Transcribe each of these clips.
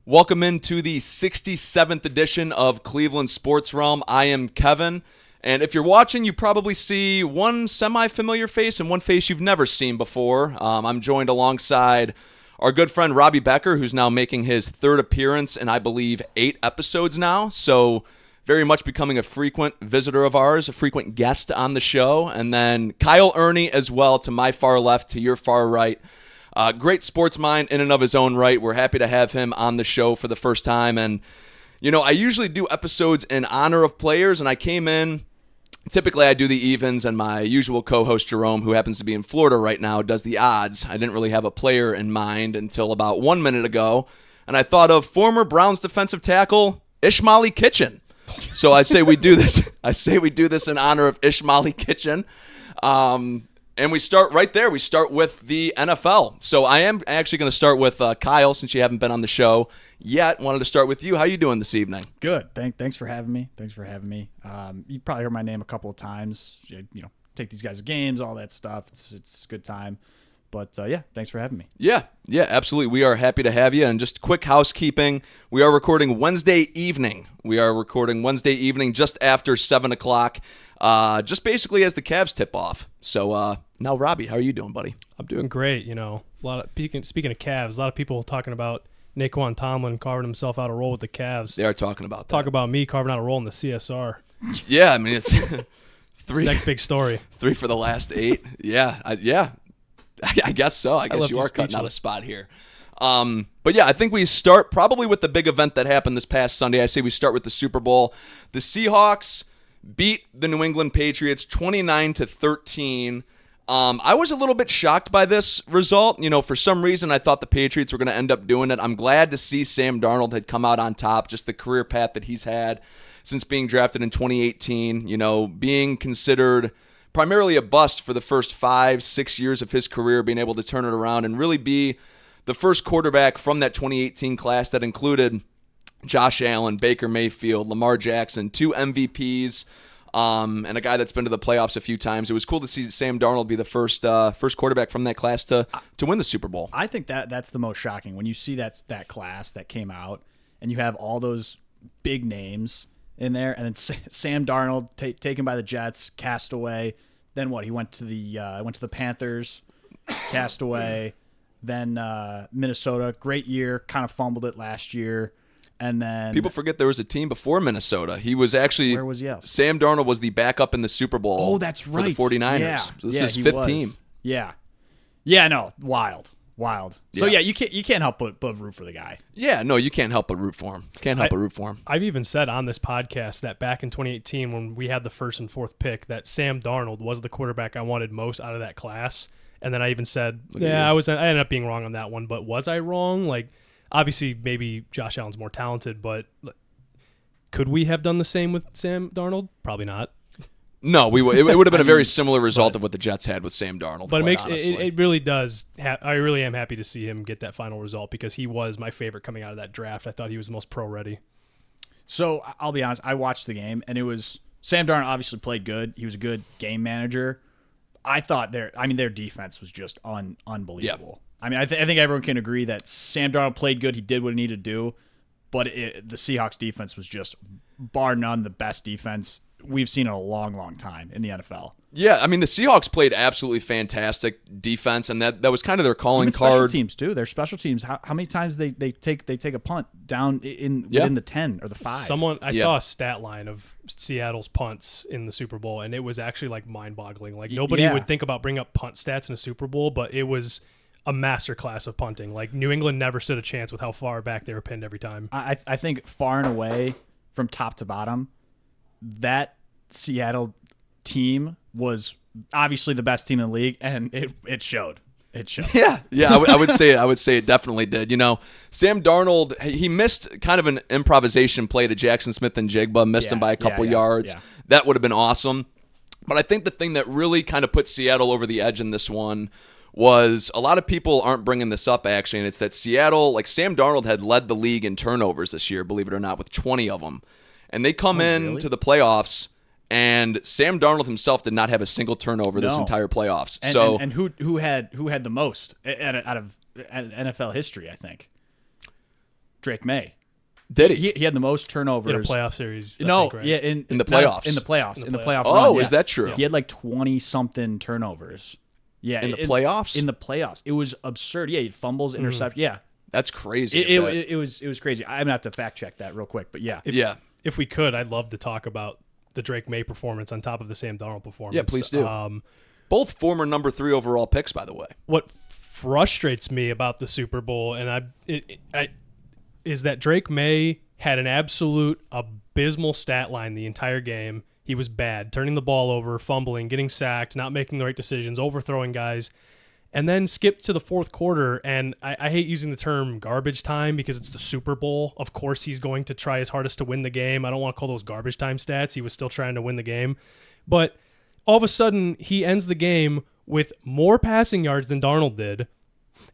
Welcome into the 67th edition of Cleveland Sports Realm. I am Kevin, and if you're watching, you probably see one semi-familiar face and one face you've never seen before. I'm joined alongside our good friend Robby Becker, who's now making his third appearance in, I believe, 8 episodes now, so very much becoming a frequent visitor of ours, a frequent guest on the show. And then Kyle Aerni as well, to my far left, to your far right. Great sports mind in and of his own right. We're happy to have him on the show for the first time. And, you know, I usually do episodes in honor of players, and I came in. Typically, I do the evens, and my usual co-host, Jerome, who happens to be in Florida right now, does the odds. I didn't really have a player in mind until about 1 minute ago, and I thought of former Browns defensive tackle Ishmael Kitchen. So I say we do this. I say we do this in honor of Ishmael Kitchen. And we start right there. We start with the NFL. So I am actually going to start with Kyle, since you haven't been on the show yet. Wanted to start with you. How are you doing this evening? Good. Thanks for having me. You probably heard my name a couple of times. You know, take these guys to games, all that stuff. It's a good time. But, yeah, thanks for having me. Yeah, absolutely. We are happy to have you. And just quick housekeeping, we are recording Wednesday evening. Just after 7 o'clock, just basically as the Cavs tip off. So now, Robby, how are you doing, buddy? I'm doing great. You know, speaking of Cavs, a lot of people talking about Naquan Tomlin carving himself out a role with the Cavs. They are talking about that. Talk about me carving out a role in the CSR. Yeah, I mean, it's three. Next big story. 3 for the last 8. I guess so. I guess you are cutting out a spot here. But yeah, I think we start probably with the big event that happened this past Sunday. I say we start with the Super Bowl. The Seahawks beat the New England Patriots 29-13. I was a little bit shocked by this result. You know, for some reason, I thought the Patriots were going to end up doing it. I'm glad to see Sam Darnold had come out on top, just the career path that he's had since being drafted in 2018, you know, being considered primarily a bust for the first 5-6 years of his career, being able to turn it around and really be the first quarterback from that 2018 class that included Josh Allen, Baker Mayfield, Lamar Jackson, 2 MVPs, and a guy that's been to the playoffs a few times. It was cool to see Sam Darnold be the first quarterback from that class to win the Super Bowl. I think that's the most shocking when you see that class that came out and you have all those big names in there, and then Sam Darnold taken by the Jets, cast away. Then what? He went to the Panthers, cast away. Then Minnesota, great year, kind of fumbled it last year. And then people forget there was a team before Minnesota. He was actually where was he else? Sam Darnold was the backup in the Super Bowl. Oh, that's right. For the 49ers. Yeah. So this is his 5th team. Yeah. No, wild. So yeah, you can't help but root for the guy. Yeah, no, you can't help but root for him. I've even said on this podcast that back in 2018 when we had the 1st and 4th pick that Sam Darnold was the quarterback I wanted most out of that class. And then I even said, I ended up being wrong on that one, but was I wrong? Like, obviously maybe Josh Allen's more talented, but could we have done the same with Sam Darnold? Probably not. No, it would have been a very similar result of what the Jets had with Sam Darnold. But it really does. I really am happy to see him get that final result because he was my favorite coming out of that draft. I thought he was the most pro-ready. So I'll be honest, I watched the game, and it was Sam Darnold obviously played good. He was a good game manager. I thought their defense was just unbelievable. Yeah. I mean, I think everyone can agree that Sam Darnold played good. He did what he needed to do, but the Seahawks defense was just, bar none, the best defense we've seen in a long, long time in the NFL. Yeah, I mean, the Seahawks played absolutely fantastic defense, and that was kind of their calling card. Special card. Teams too. Their special teams. How many times they take a punt down within the 10 or the 5? I saw a stat line of Seattle's punts in the Super Bowl, and it was actually like mind-boggling. Like nobody would think about bringing up punt stats in a Super Bowl, but it was a masterclass of punting. Like New England never stood a chance with how far back they were pinned every time. I think far and away from top to bottom, that Seattle team was obviously the best team in the league, and it showed. It showed. Yeah. I would say it definitely did. You know, Sam Darnold, he missed kind of an improvisation play to Jackson Smith and Jigba, missed him by a couple yards. Yeah. That would have been awesome. But I think the thing that really kind of put Seattle over the edge in this one was a lot of people aren't bringing this up, actually, and it's that Seattle, like Sam Darnold had led the league in turnovers this year, believe it or not, with 20 of them. And they come to the playoffs, and Sam Darnold himself did not have a single turnover this entire playoffs. And who had the most out of NFL history, I think? Drake May. Did he? He had the most turnovers in a playoff series. No, I think, right? yeah, in the playoffs. In the playoff. Oh, run, yeah. is that true? He had like 20-something turnovers. Yeah, in the playoffs. In the playoffs, it was absurd. Yeah, he fumbles, intercept. Yeah, that's crazy. It was crazy. I'm gonna have to fact check that real quick, but yeah. If we could, I'd love to talk about the Drake May performance on top of the Sam Darnold performance. Yeah, please do. Both former number 3 overall picks, by the way. What frustrates me about the Super Bowl, and is that Drake May had an absolute abysmal stat line the entire game. He was bad, turning the ball over, fumbling, getting sacked, not making the right decisions, overthrowing guys, and then skipped to the fourth quarter. And I hate using the term garbage time because it's the Super Bowl. Of course, he's going to try his hardest to win the game. I don't want to call those garbage time stats. He was still trying to win the game. But all of a sudden, he ends the game with more passing yards than Darnold did,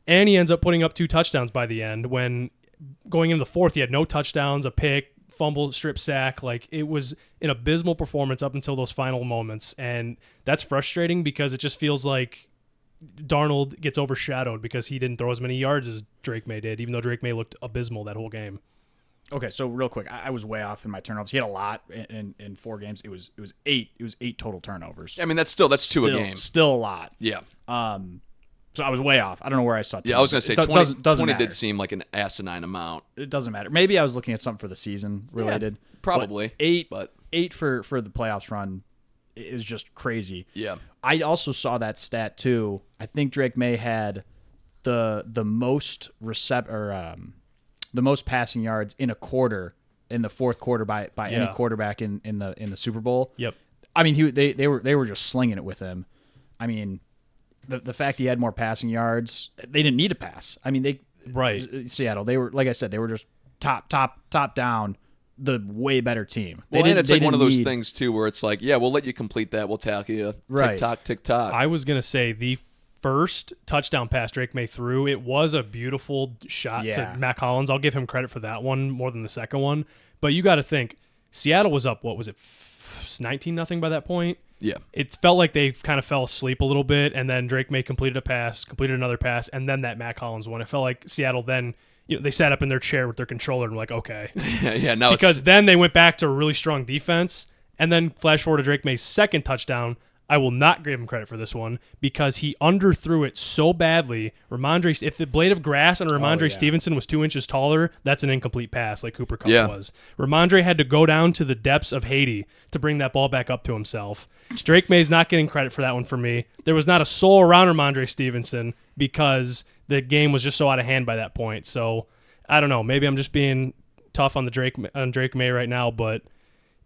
and he ends up putting up 2 touchdowns by the end when going into the fourth, he had no touchdowns, a pick, fumble, strip sack. Like, it was an abysmal performance up until those final moments, and that's frustrating because it just feels like Darnold gets overshadowed because he didn't throw as many yards as Drake May did, even though Drake May looked abysmal that whole game. Okay, so real quick, I was way off in my turnovers. He had a lot in 4 games. It was 8. It was 8 total turnovers. I mean, that's 2 a game. Still a lot. Yeah. So I was way off. I don't know where I saw. Yeah, I was going to say 20 doesn't did matter. seem like an asinine amount. It doesn't matter. Maybe I was looking at something for the season related. Yeah, probably. But 8 for the playoffs run is just crazy. Yeah. I also saw that stat too. I think Drake May had the most the most passing yards in a quarter in the fourth quarter by any quarterback in the Super Bowl. Yep. I mean, they were just slinging it with him. I mean, the fact he had more passing yards, they didn't need to pass. I mean, Seattle, they were, like I said, they were just top down, the way better team. And it's like one of those things too where it's like, yeah, we'll let you complete that. We'll tackle you. Right. Tick tock. I was gonna say the first touchdown pass Drake May threw, it was a beautiful shot to Mac Hollins. I'll give him credit for that one more than the second one. But you got to think, Seattle was up, what was it, 19-0 by that point? Yeah. It felt like they kind of fell asleep a little bit, and then Drake May completed another pass, and then that Mac Hollins one. It felt like Seattle then, they sat up in their chair with their controller and were like, okay. Because then they went back to a really strong defense, and then flash forward to Drake May's second touchdown. I will not give him credit for this one because he underthrew it so badly. If the blade of grass on Ramondre Stevenson was 2 inches taller, that's an incomplete pass like Cooper Kupp was. Ramondre had to go down to the depths of Haiti to bring that ball back up to himself. Drake May's not getting credit for that one for me. There was not a soul around Ramondre Stevenson because the game was just so out of hand by that point. So I don't know. Maybe I'm just being tough on Drake May right now, but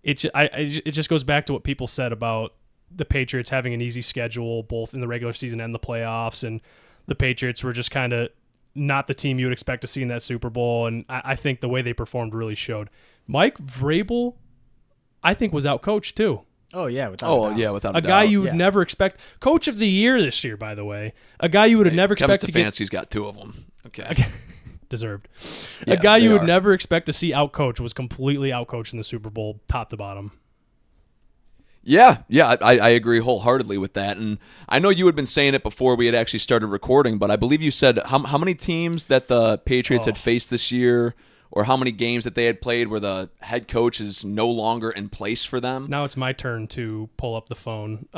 it just goes back to what people said about the Patriots having an easy schedule both in the regular season and the playoffs, and the Patriots were just kind of not the team you would expect to see in that Super Bowl, and I think the way they performed really showed. Mike Vrabel, I think, was outcoached too. Oh, yeah, without a doubt. A guy you would never expect. Coach of the year this year, by the way. A guy you would have never expected to get. Stefanski's got 2 of them. Okay. Deserved. Yeah, a guy you would never expect to see outcoached was completely outcoached in the Super Bowl, top to bottom. Yeah, I agree wholeheartedly with that. And I know you had been saying it before we had actually started recording, but I believe you said how many teams that the Patriots had faced this year, or how many games that they had played where the head coach is no longer in place for them. Now it's my turn to pull up the phone.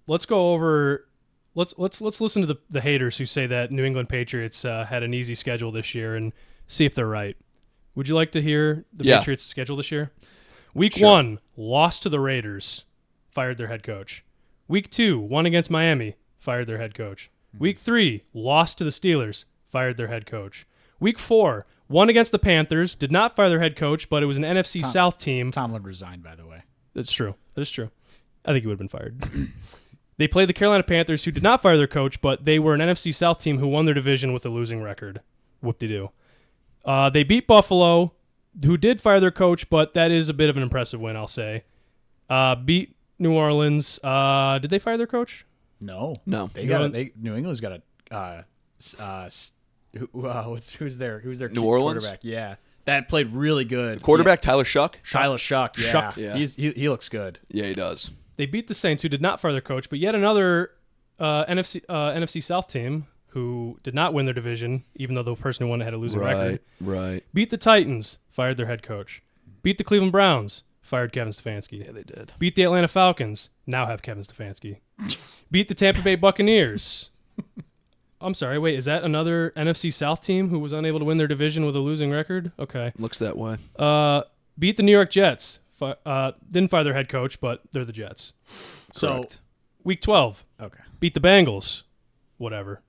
Let's go over. Let's listen to the haters who say that New England Patriots had an easy schedule this year and see if they're right. Would you like to hear the Patriots' schedule this year? Week 1, lost to the Raiders, fired their head coach. Week 2, won against Miami, fired their head coach. Week 3, lost to the Steelers, fired their head coach. Week 4, won against the Panthers, did not fire their head coach, but it was an NFC South team. Tomlin resigned, by the way. That's true. That is true. I think he would have been fired. They played the Carolina Panthers, who did not fire their coach, but they were an NFC South team who won their division with a losing record. Whoop-de-doo. They beat Buffalo, who did fire their coach, but that is a bit of an impressive win, I'll say. Beat New Orleans. Did they fire their coach? No. New England's got a who's their New Orleans quarterback? Yeah, that played really good. Quarterback Tyler Shuck. Tyler Shuck. Yeah, Shuck. Yeah. He looks good. Yeah, he does. They beat the Saints, who did not fire their coach, but yet another NFC South team who did not win their division, even though the person who won it had a losing record. Right. Beat the Titans, fired their head coach. Beat the Cleveland Browns, fired Kevin Stefanski. Yeah, they did. Beat the Atlanta Falcons, now have Kevin Stefanski. Beat the Tampa Bay Buccaneers. I'm sorry, wait, is that another NFC South team who was unable to win their division with a losing record? Okay. Looks that way. Beat the New York Jets. Didn't fire their head coach, but they're the Jets. Correct. So, week 12. Okay. Beat the Bengals. Whatever.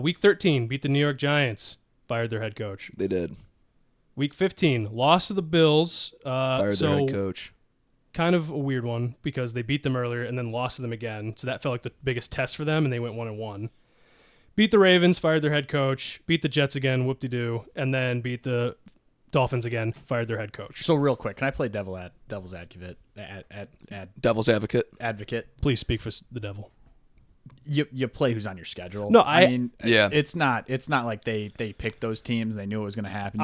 Week 13. Beat the New York Giants. Fired their head coach. They did. Week 15. Lost to the Bills. Fired their head coach. Kind of a weird one because they beat them earlier and then lost to them again. So that felt like the biggest test for them, and they went 1-1. Beat the Ravens, fired their head coach. Beat the Jets again, whoop-de-doo. And then beat the Dolphins again, fired their head coach. So real quick, can I play devil's advocate? Devil's advocate. Advocate. Please speak for the devil. You play who's on your schedule. No, I mean, yeah. it's not like they picked those teams. They knew it was going to happen.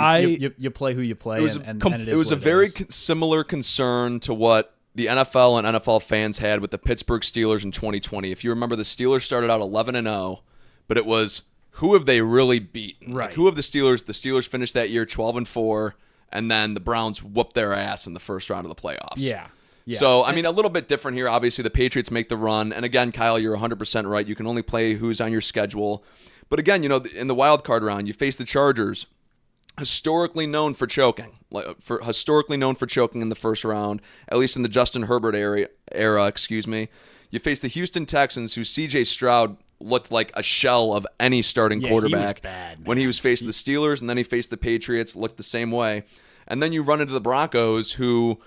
You play who you play. It was a very similar concern to what the NFL and NFL fans had with the Pittsburgh Steelers in 2020. If you remember, the Steelers started out 11-0, but it was who have they really beaten? Right. Like, who have the Steelers? The Steelers finished that year 12-4, and then the Browns whooped their ass in the first round of the playoffs. Yeah. So, I mean, a little bit different here. Obviously, the Patriots make the run. And again, Kyle, you're 100% right. You can only play who's on your schedule. But again, in the wild card round, you face the Chargers, historically known for choking. Historically known for choking in the first round, at least in the Justin Herbert era. You face the Houston Texans, who C.J. Stroud looked like a shell of any starting quarterback. He was bad, man. When he was facing the Steelers, and then he faced the Patriots, looked the same way. And then you run into the Broncos, who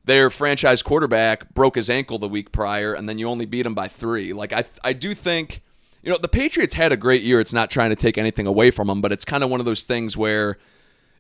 their franchise quarterback broke his ankle the week prior, and then you only beat him by 3. Like, I do think, the Patriots had a great year. It's not trying to take anything away from them, but it's kind of one of those things where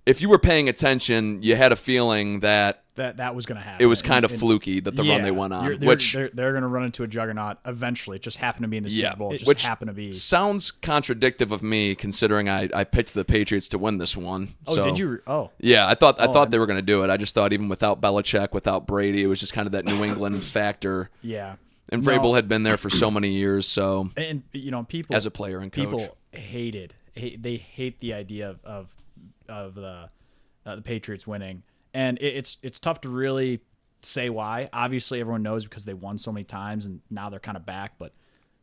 if you were paying attention, you had a feeling that was going to happen. It was kind of fluky that the run they went on. They're going to run into a juggernaut eventually. It just happened to be in the Super Bowl. It just happened to be. Sounds contradictive of me, considering I picked the Patriots to win this one. Oh, so, did you? Oh. Yeah, I thought they were going to do it. I just thought even without Belichick, without Brady, it was just kind of that New England factor. Yeah. And Vrabel had been there for so many years, so and people as a player and coach, people they hate the idea of the Patriots winning, and it's tough to really say why. Obviously, everyone knows because they won so many times, and now they're kind of back. But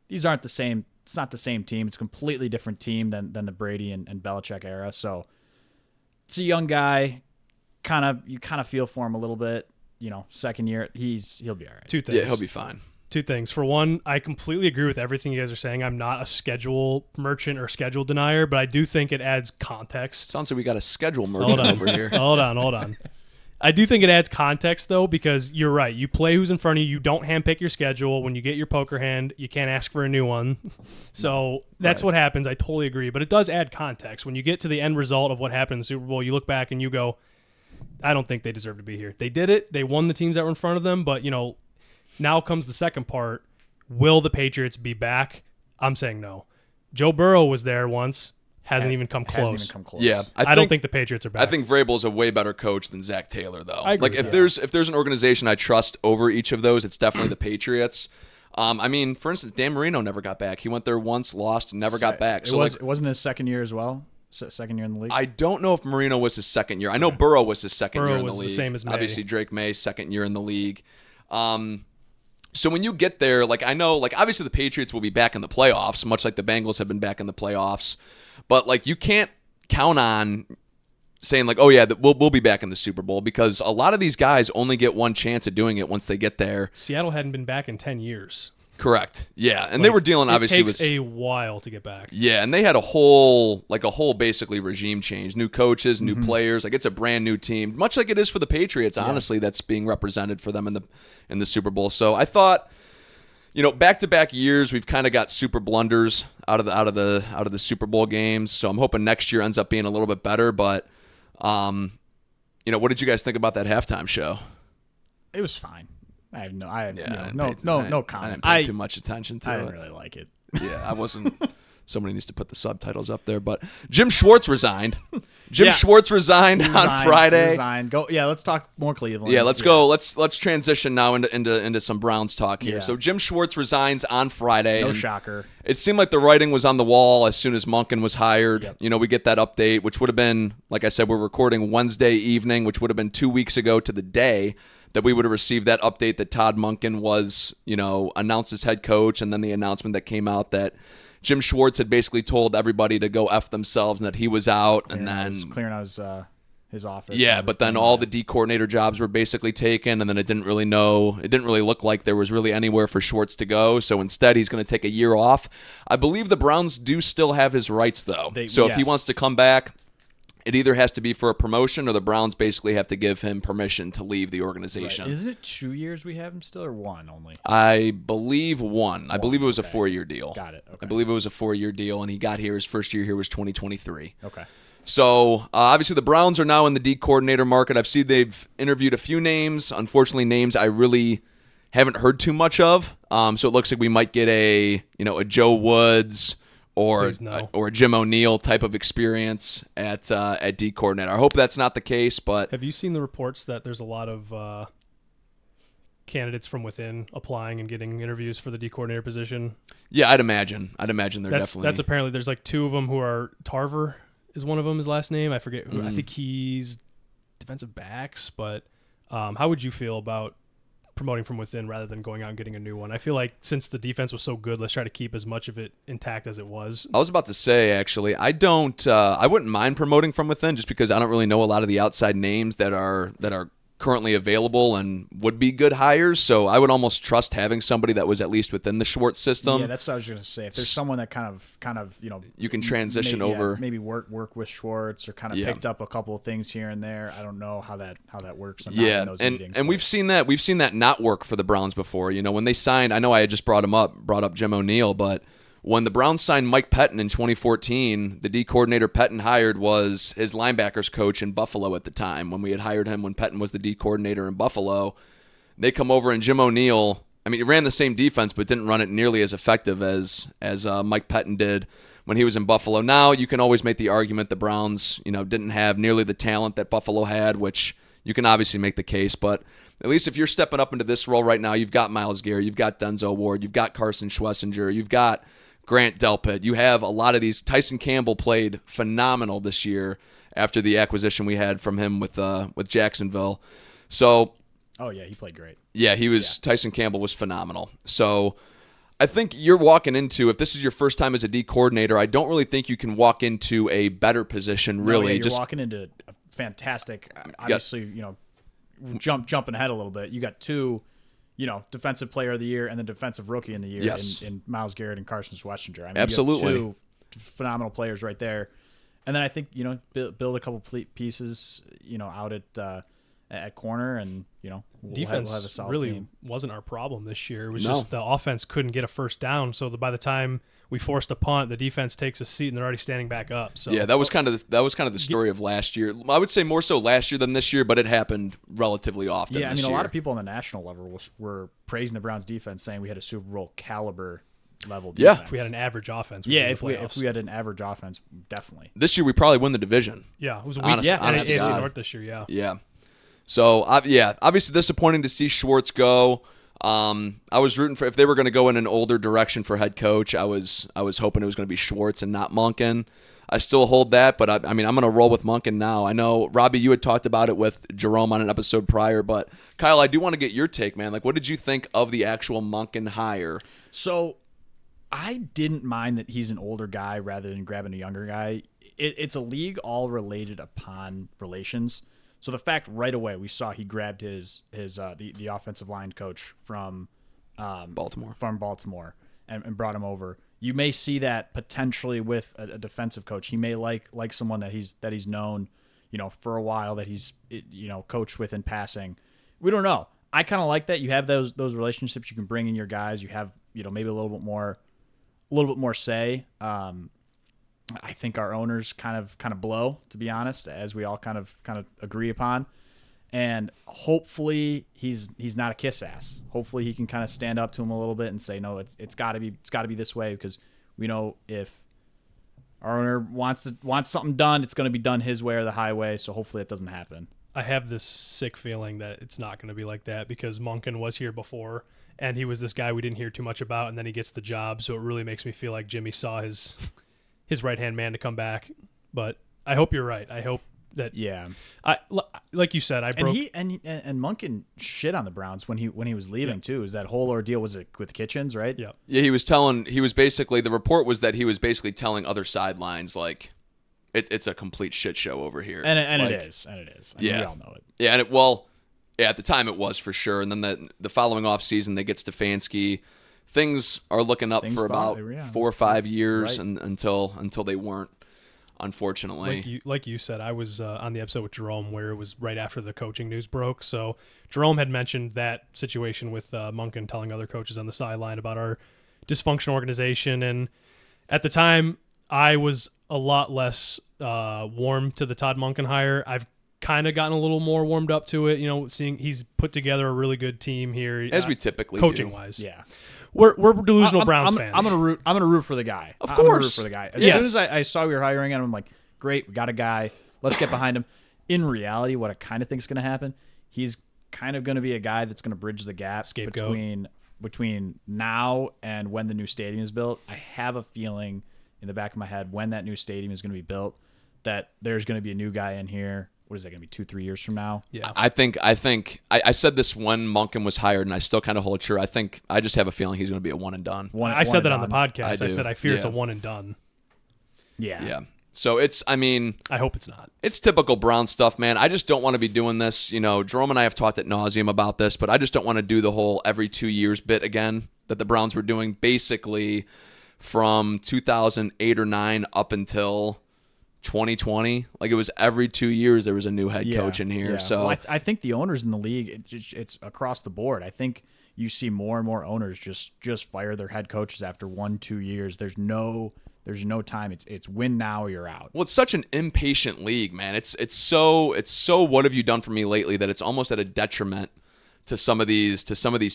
these aren't the same. It's not the same team. It's a completely different team than the Brady and Belichick era. So it's a young guy. You kind of feel for him a little bit. Second year, he'll be all right. Two things. Yeah, he'll be fine. Two things. For one, I completely agree with everything you guys are saying. I'm not a schedule merchant or schedule denier, but I do think it adds context. Sounds like we got a schedule merchant over here. Hold on. I do think it adds context, though, because you're right. You play who's in front of you. You don't handpick your schedule. When you get your poker hand, you can't ask for a new one. So that's what happens. I totally agree. But it does add context. When you get to the end result of what happened in the Super Bowl, you look back and you go, I don't think they deserve to be here. They did it. They won the teams that were in front of them, but, now comes the second part. Will the Patriots be back? I'm saying no. Joe Burrow was there once. Hasn't even come close. Yeah, I don't think the Patriots are back. I think Vrabel's a way better coach than Zach Taylor, though. I agree if there's an organization I trust over each of those, it's definitely the Patriots. For instance, Dan Marino never got back. He went there once, lost, and never got back. So it wasn't his second year as well. Second year in the league. I don't know if Marino was his second year. I know Burrow was his second year in the league. The same as May. Obviously, Drake May, second year in the league. So when you get there, I know, obviously the Patriots will be back in the playoffs, much like the Bengals have been back in the playoffs. But, you can't count on saying, we'll be back in the Super Bowl, because a lot of these guys only get one chance at doing it once they get there. Seattle hadn't been back in 10 years. Correct. Yeah, and they were dealing obviously with. It takes a while to get back. Yeah, and they had a whole basically regime change, new coaches, new players. It's a brand new team, much like it is for the Patriots. Honestly, that's being represented for them in the Super Bowl. So I thought, back-to-back years we've kind of got super blunders out of the Super Bowl games. So I'm hoping next year ends up being a little bit better. But, what did you guys think about that halftime show? It was fine. I have no comment. I didn't pay too much attention to it. I didn't really like it. Yeah, I wasn't Somebody needs to put the subtitles up there. But Jim Schwartz resigned. Jim Yeah. Schwartz resigned on Friday. Go. Yeah, let's talk more Cleveland. Yeah, let's go. Let's transition now into some Browns talk here. Yeah. So Jim Schwartz resigns on Friday. No and shocker. It seemed like the writing was on the wall as soon as Monken was hired. Yep. You know, we get that update, which would have been, like I said, we're recording Wednesday evening, which would have been 2 weeks ago to the day that we would have received that update that Todd Monken was, announced as head coach, and then the announcement that came out that Jim Schwartz had basically told everybody to go F themselves and that he was out. Clearing out his office. Yeah, but then all the D coordinator jobs were basically taken, and then it didn't really look like there was really anywhere for Schwartz to go. So instead, he's going to take a year off. I believe the Browns do still have his rights, though. If he wants to come back, it either has to be for a promotion or the Browns basically have to give him permission to leave the organization. Right. Isn't it 2 years we have him still, or one only? I believe one. I believe it was a 4-year deal. Got it. Okay. I believe it was a 4-year deal, and he got here. His first year here was 2023. Okay. So, obviously, the Browns are now in the D coordinator market. I've seen they've interviewed a few names. Unfortunately, names I really haven't heard too much of. So it looks like we might get a Joe Woods or a Jim O'Neill type of experience at D coordinator. I hope that's not the case, but have you seen the reports that there's a lot of candidates from within applying and getting interviews for the D coordinator position? Yeah, I'd imagine definitely. That's apparently there's like two of them who are Tarver. Is one of them his last name? I forget who. I think he's defensive backs, but how would you feel about promoting from within rather than going out and getting a new one? I feel like since the defense was so good, let's try to keep as much of it intact as it was. I was about to say, actually, I wouldn't mind promoting from within just because I don't really know a lot of the outside names that are currently available and would be good hires. So I would almost trust having somebody that was at least within the Schwartz system. Yeah, that's what I was going to say. If there's someone that kind of you can transition over, maybe work with Schwartz or kind of picked up a couple of things here and there. I don't know how that works. Yeah, in those and meetings, we've seen that not work for the Browns before. When they signed, I know I had just brought up Jim O'Neill, but when the Browns signed Mike Pettin in 2014, the D coordinator Pettin hired was his linebackers coach in Buffalo at the time. When we had hired him when Pettin was the D coordinator in Buffalo, they come over and Jim O'Neill, he ran the same defense but didn't run it nearly as effective as Mike Pettin did when he was in Buffalo. Now you can always make the argument the Browns, didn't have nearly the talent that Buffalo had, which you can obviously make the case, but at least if you're stepping up into this role right now, you've got Myles Garrett, you've got Denzel Ward, you've got Carson Schlesinger, you've got Grant Delpit. You have a lot of these. Tyson Campbell played phenomenal this year after the acquisition we had from him with Jacksonville. So, oh yeah, he played great. Yeah, he was. Yeah. Tyson Campbell was phenomenal. So, I think you're walking into, if this is your first time as a D coordinator, I don't really think you can walk into a better position. Really, you're walking into a fantastic. Obviously, jumping ahead a little bit. You got two. Defensive player of the year and the defensive rookie in the year in Myles Garrett and Carson Schlesinger. Absolutely. You have two phenomenal players right there. And then I think, build a couple pieces, out at corner and, defense we'll have a solid really team. Wasn't our problem this year. It was just the offense couldn't get a first down. So by the time we forced a punt, the defense takes a seat and they're already standing back up. So yeah, that was kind of the story of last year. I would say more so last year than this year, but it happened relatively often. Yeah, this year. A lot of people on the national level were praising the Browns defense, saying we had a Super Bowl caliber level defense. Yeah, if we had an average offense. If we had an average offense, definitely. This year we probably win the division. Yeah, it was a weak. Honest AFC North this year. Yeah. Yeah. So obviously disappointing to see Schwartz go. I was rooting for, if they were going to go in an older direction for head coach, I was hoping it was going to be Schwartz and not Monken. I still hold that, but I'm going to roll with Monken now. I know, Robbie, you had talked about it with Jerome on an episode prior, but Kyle, I do want to get your take, man. Like, what did you think of the actual Monken hire? So I didn't mind that he's an older guy rather than grabbing a younger guy. It's a league all related upon relations. So the fact right away we saw he grabbed the offensive line coach from Baltimore and brought him over. You may see that potentially with a defensive coach. He may like someone that he's known, for a while, that he's coached with in passing. We don't know. I kind of like that. You have those relationships. You can bring in your guys. You have maybe a little bit more say. I think our owners kind of blow, to be honest, as we all kind of agree upon. And hopefully he's not a kiss ass. Hopefully he can kind of stand up to him a little bit and say, no, it's got to be this way, because we know if Our owner wants something done. It's going to be done his way or the highway. So hopefully it doesn't happen. I have this sick feeling that it's not going to be like that because Monken was here before, and he was this guy we didn't hear too much about, and then he gets the job. So it really makes me feel like Jimmy saw his right-hand man to come back. But I hope you're right. I hope that like you said, and Monken shit on the Browns when he was leaving too. Is that whole ordeal was it with Kitchens, right? Yeah. Yeah, he was basically, the report was that he was basically telling other sidelines like it's a complete shit show over here. And like, it is. I mean, we all know it. Yeah, and at the time it was for sure. And then the following off season they get Stefanski. Things are looking up for about 4 or 5 years and until they weren't. Unfortunately, like you said, I was on the episode with Jerome where it was right after the coaching news broke. So Jerome had mentioned that situation with Monken telling other coaches on the sideline about our dysfunctional organization, and at the time I was a lot less warm to the Todd Monken hire. I've kind of gotten a little more warmed up to it, seeing he's put together a really good team here, as we typically coaching do. wise. Yeah. We're delusional Browns fans. I'm gonna root for the guy. Of I'm gonna course. root for the guy. As Yes. soon as I saw we were hiring him, I'm like, great, we got a guy. Let's get behind him. In reality, what I kind of think is going to happen, he's kind of going to be a guy that's going to bridge the gap between now and when the new stadium is built. I have a feeling in the back of my head when that new stadium is going to be built that there's going to be a new guy in here. What is that going to be, 2-3 years from now? Yeah. I said this when Monken was hired, and I still kind of hold true. I just have a feeling he's going to be a one and done. I said that on the podcast. I I said I fear it's a Yeah. one and done. Yeah. Yeah. So I hope it's not. it's typical Brown stuff, man. I just don't want to be doing this. Jerome and I have talked ad nauseum about this, but I just don't want to do the whole every 2 years bit again that the Browns were doing basically from 2008 or 9 up until 2020. Like it was every 2 years there was a new head coach in here. Yeah. So well, I think the owners in the league, it's across the board. I think you see more and more owners just fire their head coaches after 1-2 years. There's no time. It's win now or you're out. Well, it's such an impatient league, man. It's so what have you done for me lately that it's almost at a detriment to some of these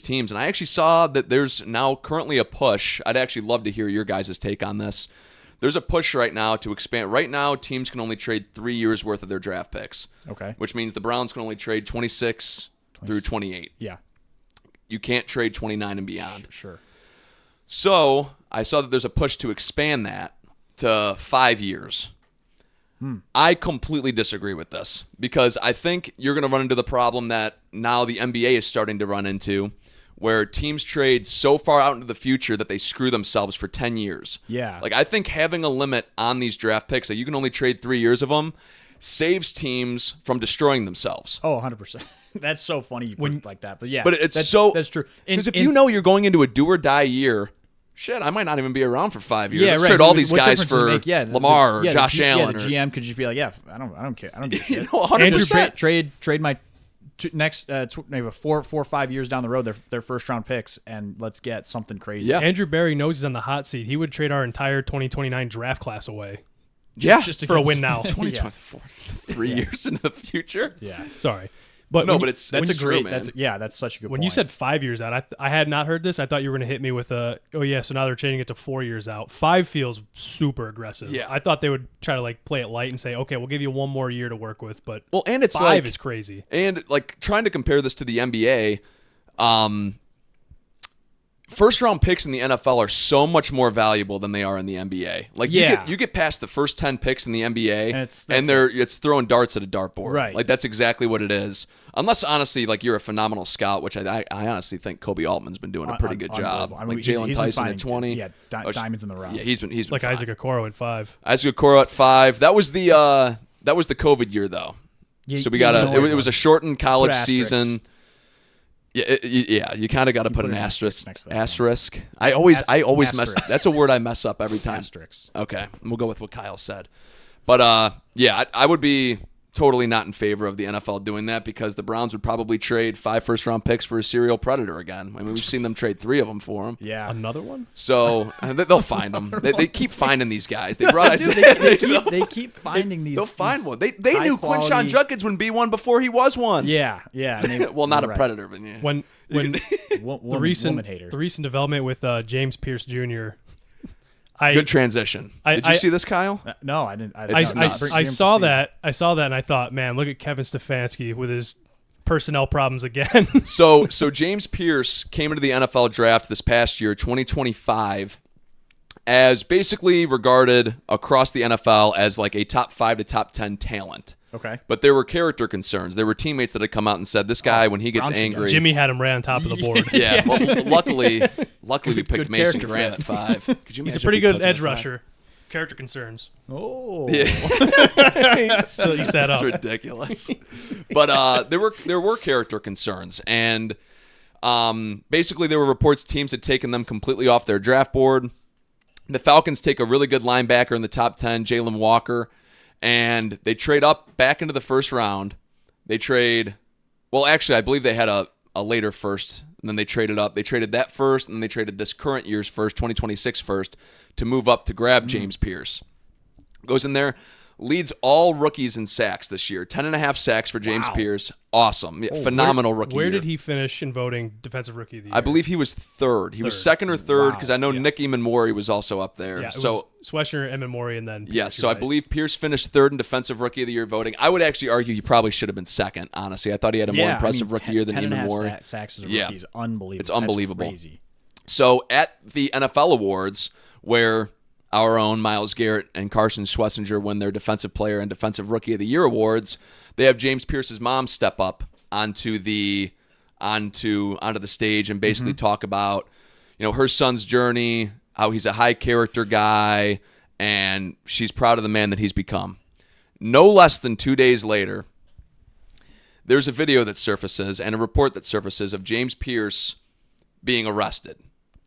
teams. And I actually saw that there's now currently a push. I'd actually love to hear your guys' take on this. There's a push right now to expand. Right now, teams can only trade 3 years worth of their draft picks. Okay. Which means the Browns can only trade 26 through 28. Yeah. You can't trade 29 and beyond. Sure. So I saw that there's a push to expand that to 5 years. I completely disagree with this because I think you're going to run into the problem that now the NBA is starting to run into, where teams trade so far out into the future that they screw themselves for 10 years. Yeah. Like I think having a limit on these draft picks that you can only trade 3 years of them saves teams from destroying themselves. Oh, 100%. That's so funny you put it like that. But yeah. But that's true. Because if you know you're going into a do or die year, shit, I might not even be around for 5 years. Yeah, Let's right. trade all these What guys difference does it for make? Lamar or Josh Allen. Yeah, the GM could just be like, yeah, I don't care. I don't give a shit. 100%. Trade my next 4 or 5 years down the road, their first round picks, and let's get something crazy. Yeah. Andrew Barry knows he's on the hot seat. He would trade our entire 2029 draft class away. Yeah. Just for a win now. 2024, 3 years into the future. Yeah. Sorry. But No, when but you- it's That's true, man. That's such a good point. when you said 5 years out, I had not heard this. I thought you were going to hit me with so now they're changing it to 4 years out. 5 feels super aggressive. Yeah. I thought they would try to like play it light and say, okay, we'll give you one more year to work with, but Well, and it's 5 like, is crazy. and like trying to compare this to the NBA, first round picks in the NFL are so much more valuable than they are in the NBA. Like you get past the first 10 picks in the NBA And it's throwing darts at a dartboard. Right. Like that's exactly what it is. Unless honestly, like you're a phenomenal scout, which I honestly think Kobe Altman's been doing a pretty good job. Unbelievable. I mean, Like he's Jalen been Tyson finding- at 20. Yeah, diamonds in the rough. Yeah, he's been Like fine. Isaac Okoro at 5. Isaac Okoro at 5. That was the COVID year though. So we got it was a shortened college asterisks. season. Yeah, you kind of got to put an asterisk next to that. Asterisk. I always mess. Asterisk. That's a word I mess up every time. Asterisks. Okay, we'll go with what Kyle said. But yeah, I would be totally not in favor of the NFL doing that because the Browns would probably trade 5 first-round picks for a serial predator again. I mean, we've seen them trade 3 of them for him. Yeah. Another one? So they'll find them. They keep finding these guys. They brought. they keep finding these. They'll find these one. They knew high-quality- Quinshawn Judkins wouldn't be one before he was one. Yeah. And they, Well, not a right. predator, but yeah. When Woman the recent hater. the recent development with James Pierce Jr. Good transition. Did you see this, Kyle? No, I didn't. I saw that. I saw that, and I thought, man, look at Kevin Stefanski with his personnel problems again. So James Pierce came into the NFL draft this past year, 2025, as basically regarded across the NFL as like a top 5 to top 10 talent. Okay. But there were character concerns. There were teammates that had come out and said, this guy, when he gets angry... Jimmy had him right on top of the board. Yeah. Well, luckily we picked Mason character Grant at 5. Could you He's a imagine pretty if he good took him edge at 5? rusher. Character concerns. Oh. Yeah. So you set That's up. ridiculous. But there were character concerns, and basically there were reports teams had taken them completely off their draft board. The Falcons take a really good linebacker in the top 10, Jalen Walker, and they trade up back into the first round. They trade, well, actually, I believe they had a later first, and then they traded up. They traded that first, and then they traded this current year's first, 2026 first, to move up to grab James Pierce. Goes in there, leads all rookies in sacks this year. 10.5 sacks for James Pierce. Awesome. Yeah, phenomenal rookie Where year. did he finish in voting Defensive Rookie of the Year? I believe he was third. He was second or third because I know Nick Eamon-Mori was also up there. Yeah, it so was Sweschner, Eamon-Mori, and then Pierce, yeah, so I right. believe Pierce finished third in Defensive Rookie of the Year voting. I would actually argue he probably should have been second, honestly. I thought he had a more impressive rookie year than Eamon-Mori. Sacks as a rookie is unbelievable. It's unbelievable. That's crazy. So at the NFL Awards, where our own Myles Garrett and Carson Schlesinger win their Defensive Player and Defensive Rookie of the Year awards, they have James Pierce's mom step up onto the stage and basically talk about, her son's journey, how he's a high character guy, and she's proud of the man that he's become. No less than 2 days later, there's a video that surfaces and a report that surfaces of James Pierce being arrested.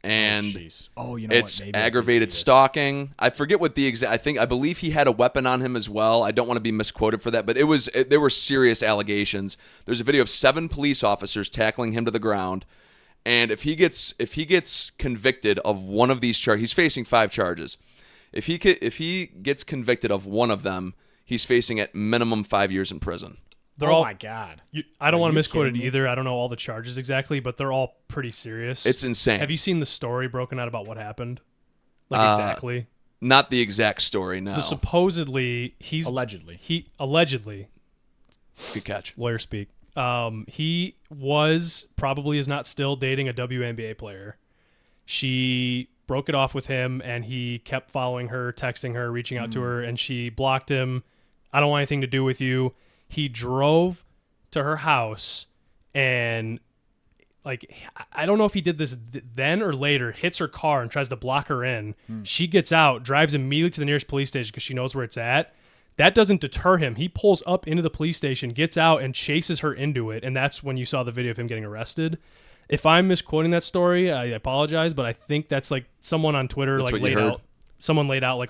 And it's aggravated stalking. I forget what the exact. I believe he had a weapon on him as well. I don't want to be misquoted for that, but there were serious allegations. There's a video of 7 police officers tackling him to the ground, and if he gets convicted of one of these charges, he's facing 5 charges. If he gets convicted of one of them, he's facing at minimum 5 years in prison. My God. I don't want to misquote it either. I don't know all the charges exactly, but they're all pretty serious. It's insane. Have you seen the story broken out about what happened? Exactly. Not the exact story, no. Supposedly, Allegedly. Good catch. Lawyer speak. He probably is not still dating a WNBA player. She broke it off with him, and he kept following her, texting her, reaching out to her, and she blocked him. I don't want anything to do with you. He drove to her house and, I don't know if he did this then or later, hits her car and tries to block her in. She gets out, drives immediately to the nearest police station because she knows where it's at. That doesn't deter him. He pulls up into the police station, gets out, and chases her into it, and that's when you saw the video of him getting arrested. If I'm misquoting that story, I apologize, but I think that's someone on Twitter laid out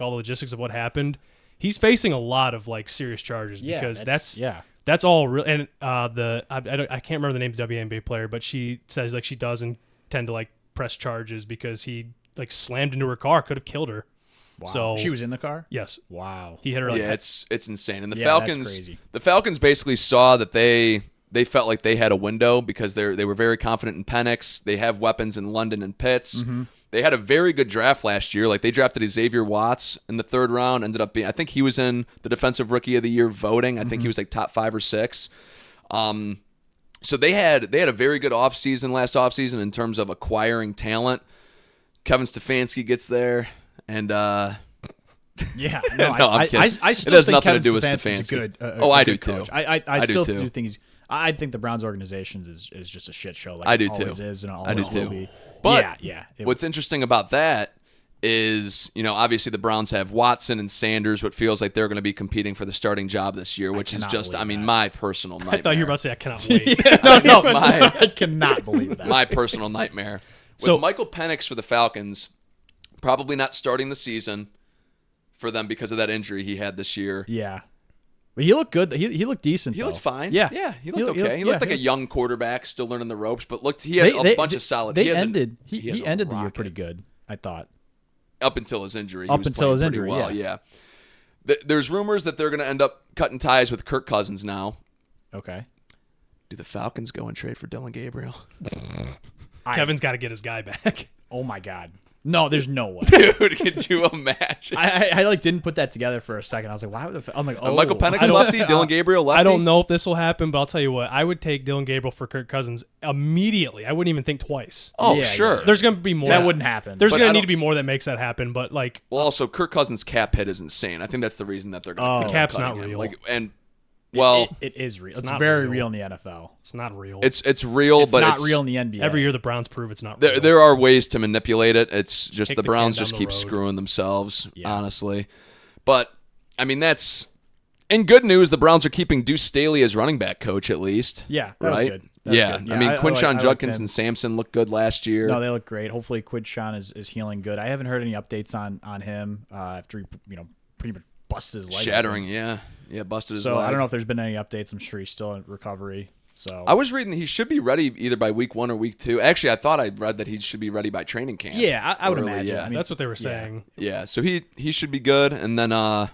all the logistics of what happened. He's facing a lot of serious charges because that's all real. And I can't remember the name of the WNBA player, but she says she does intend to press charges because he slammed into her car, could have killed her. Wow. So she was in the car? Yes. Wow. He hit her. It's insane. And that's crazy. The Falcons basically saw that they felt like they had a window because they were very confident in Penix. They have weapons in London and Pitts. They had a very good draft last year. They drafted Xavier Watts in the 3rd round. Ended up being, I think he was in the Defensive Rookie of the Year voting. I think he was top 5 or 6. So they had a very good last offseason in terms of acquiring talent. Kevin Stefanski gets there, and yeah, I'm kidding. I still it has think nothing Kevin to do with Stefanski's Stefanski. I do coach. too. I do still too. do think he's. I think the Browns organizations is just a shit show. I do it always too. Is and I do always will too. be. But what's what's interesting about that is, obviously the Browns have Watson and Sanders, what feels like they're going to be competing for the starting job this year, which is just, my personal nightmare. I thought you were about to say I cannot wait. no, I cannot believe that. My personal nightmare. With Michael Penix for the Falcons, probably not starting the season for them because of that injury he had this year. Yeah. But he looked good. He looked decent. He looked fine. Yeah. He looked okay. He looked like a young quarterback still learning the ropes, but he had a bunch of solid. He ended the year pretty good, I thought. Up until his injury. Up until his injury, well, yeah. There's rumors that they're going to end up cutting ties with Kirk Cousins now. Okay. Do the Falcons go and trade for Dylan Gabriel? Kevin's got to get his guy back. Oh, my God. No, there's no way. Dude, could you imagine? I like didn't put that together for a second. I was like, why would I'm like, oh, Michael Penix lefty, Dylan Gabriel lefty. I don't know if this will happen, but I'll tell you what. I would take Dylan Gabriel for Kirk Cousins immediately. I wouldn't even think twice. Oh, Yeah, sure. There's going to be more. That wouldn't happen. There's But going I to need don't- to be more that makes that happen, but like Well, also, Kirk Cousins' cap hit is insane. I think that's the reason that they're going to The cap's not real. It is real. It's not very real. real in the NFL. it's not real. it's real, It's but not it's real in the NBA. Every year the Browns prove it's not real. There are ways to manipulate it. It's just Kick the the Browns can just down the keep road. screwing themselves, Yeah. honestly. But I mean, that's in good news. The Browns are keeping Deuce Staley as running back coach at least. Yeah, that was right. good. That was Yeah. good. I mean, Quinshon I liked Judkins him. and Sampson looked good last year. No, they look great. Hopefully, Quinshon is healing good. I haven't heard any updates on him after he pretty much busted his leg. Shattering, yeah, busted his So leg. I don't know if there's been any updates. I'm sure he's still in recovery. So I was reading that he should be ready either by week 1 or week 2. Actually, I thought I read that he should be ready by training camp. yeah, I would Early, imagine. yeah. I mean, That's what they were saying. Yeah, so he should be good, and then and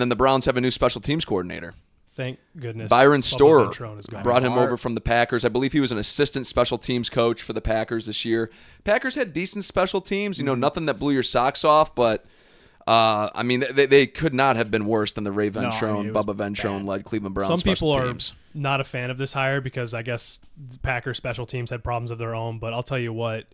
then the Browns have a new special teams coordinator. Thank goodness. Byron Bubba Storer Ventrone is gone. brought him over from the Packers. I believe he was an assistant special teams coach for the Packers this year. Packers had decent special teams, nothing that blew your socks off, but I mean, they could not have been worse than the Ray Ventrone, it was Bubba Ventrone-led Cleveland Browns Some people special are teams. not a fan of this hire because I guess the Packers special teams had problems of their own, but I'll tell you what,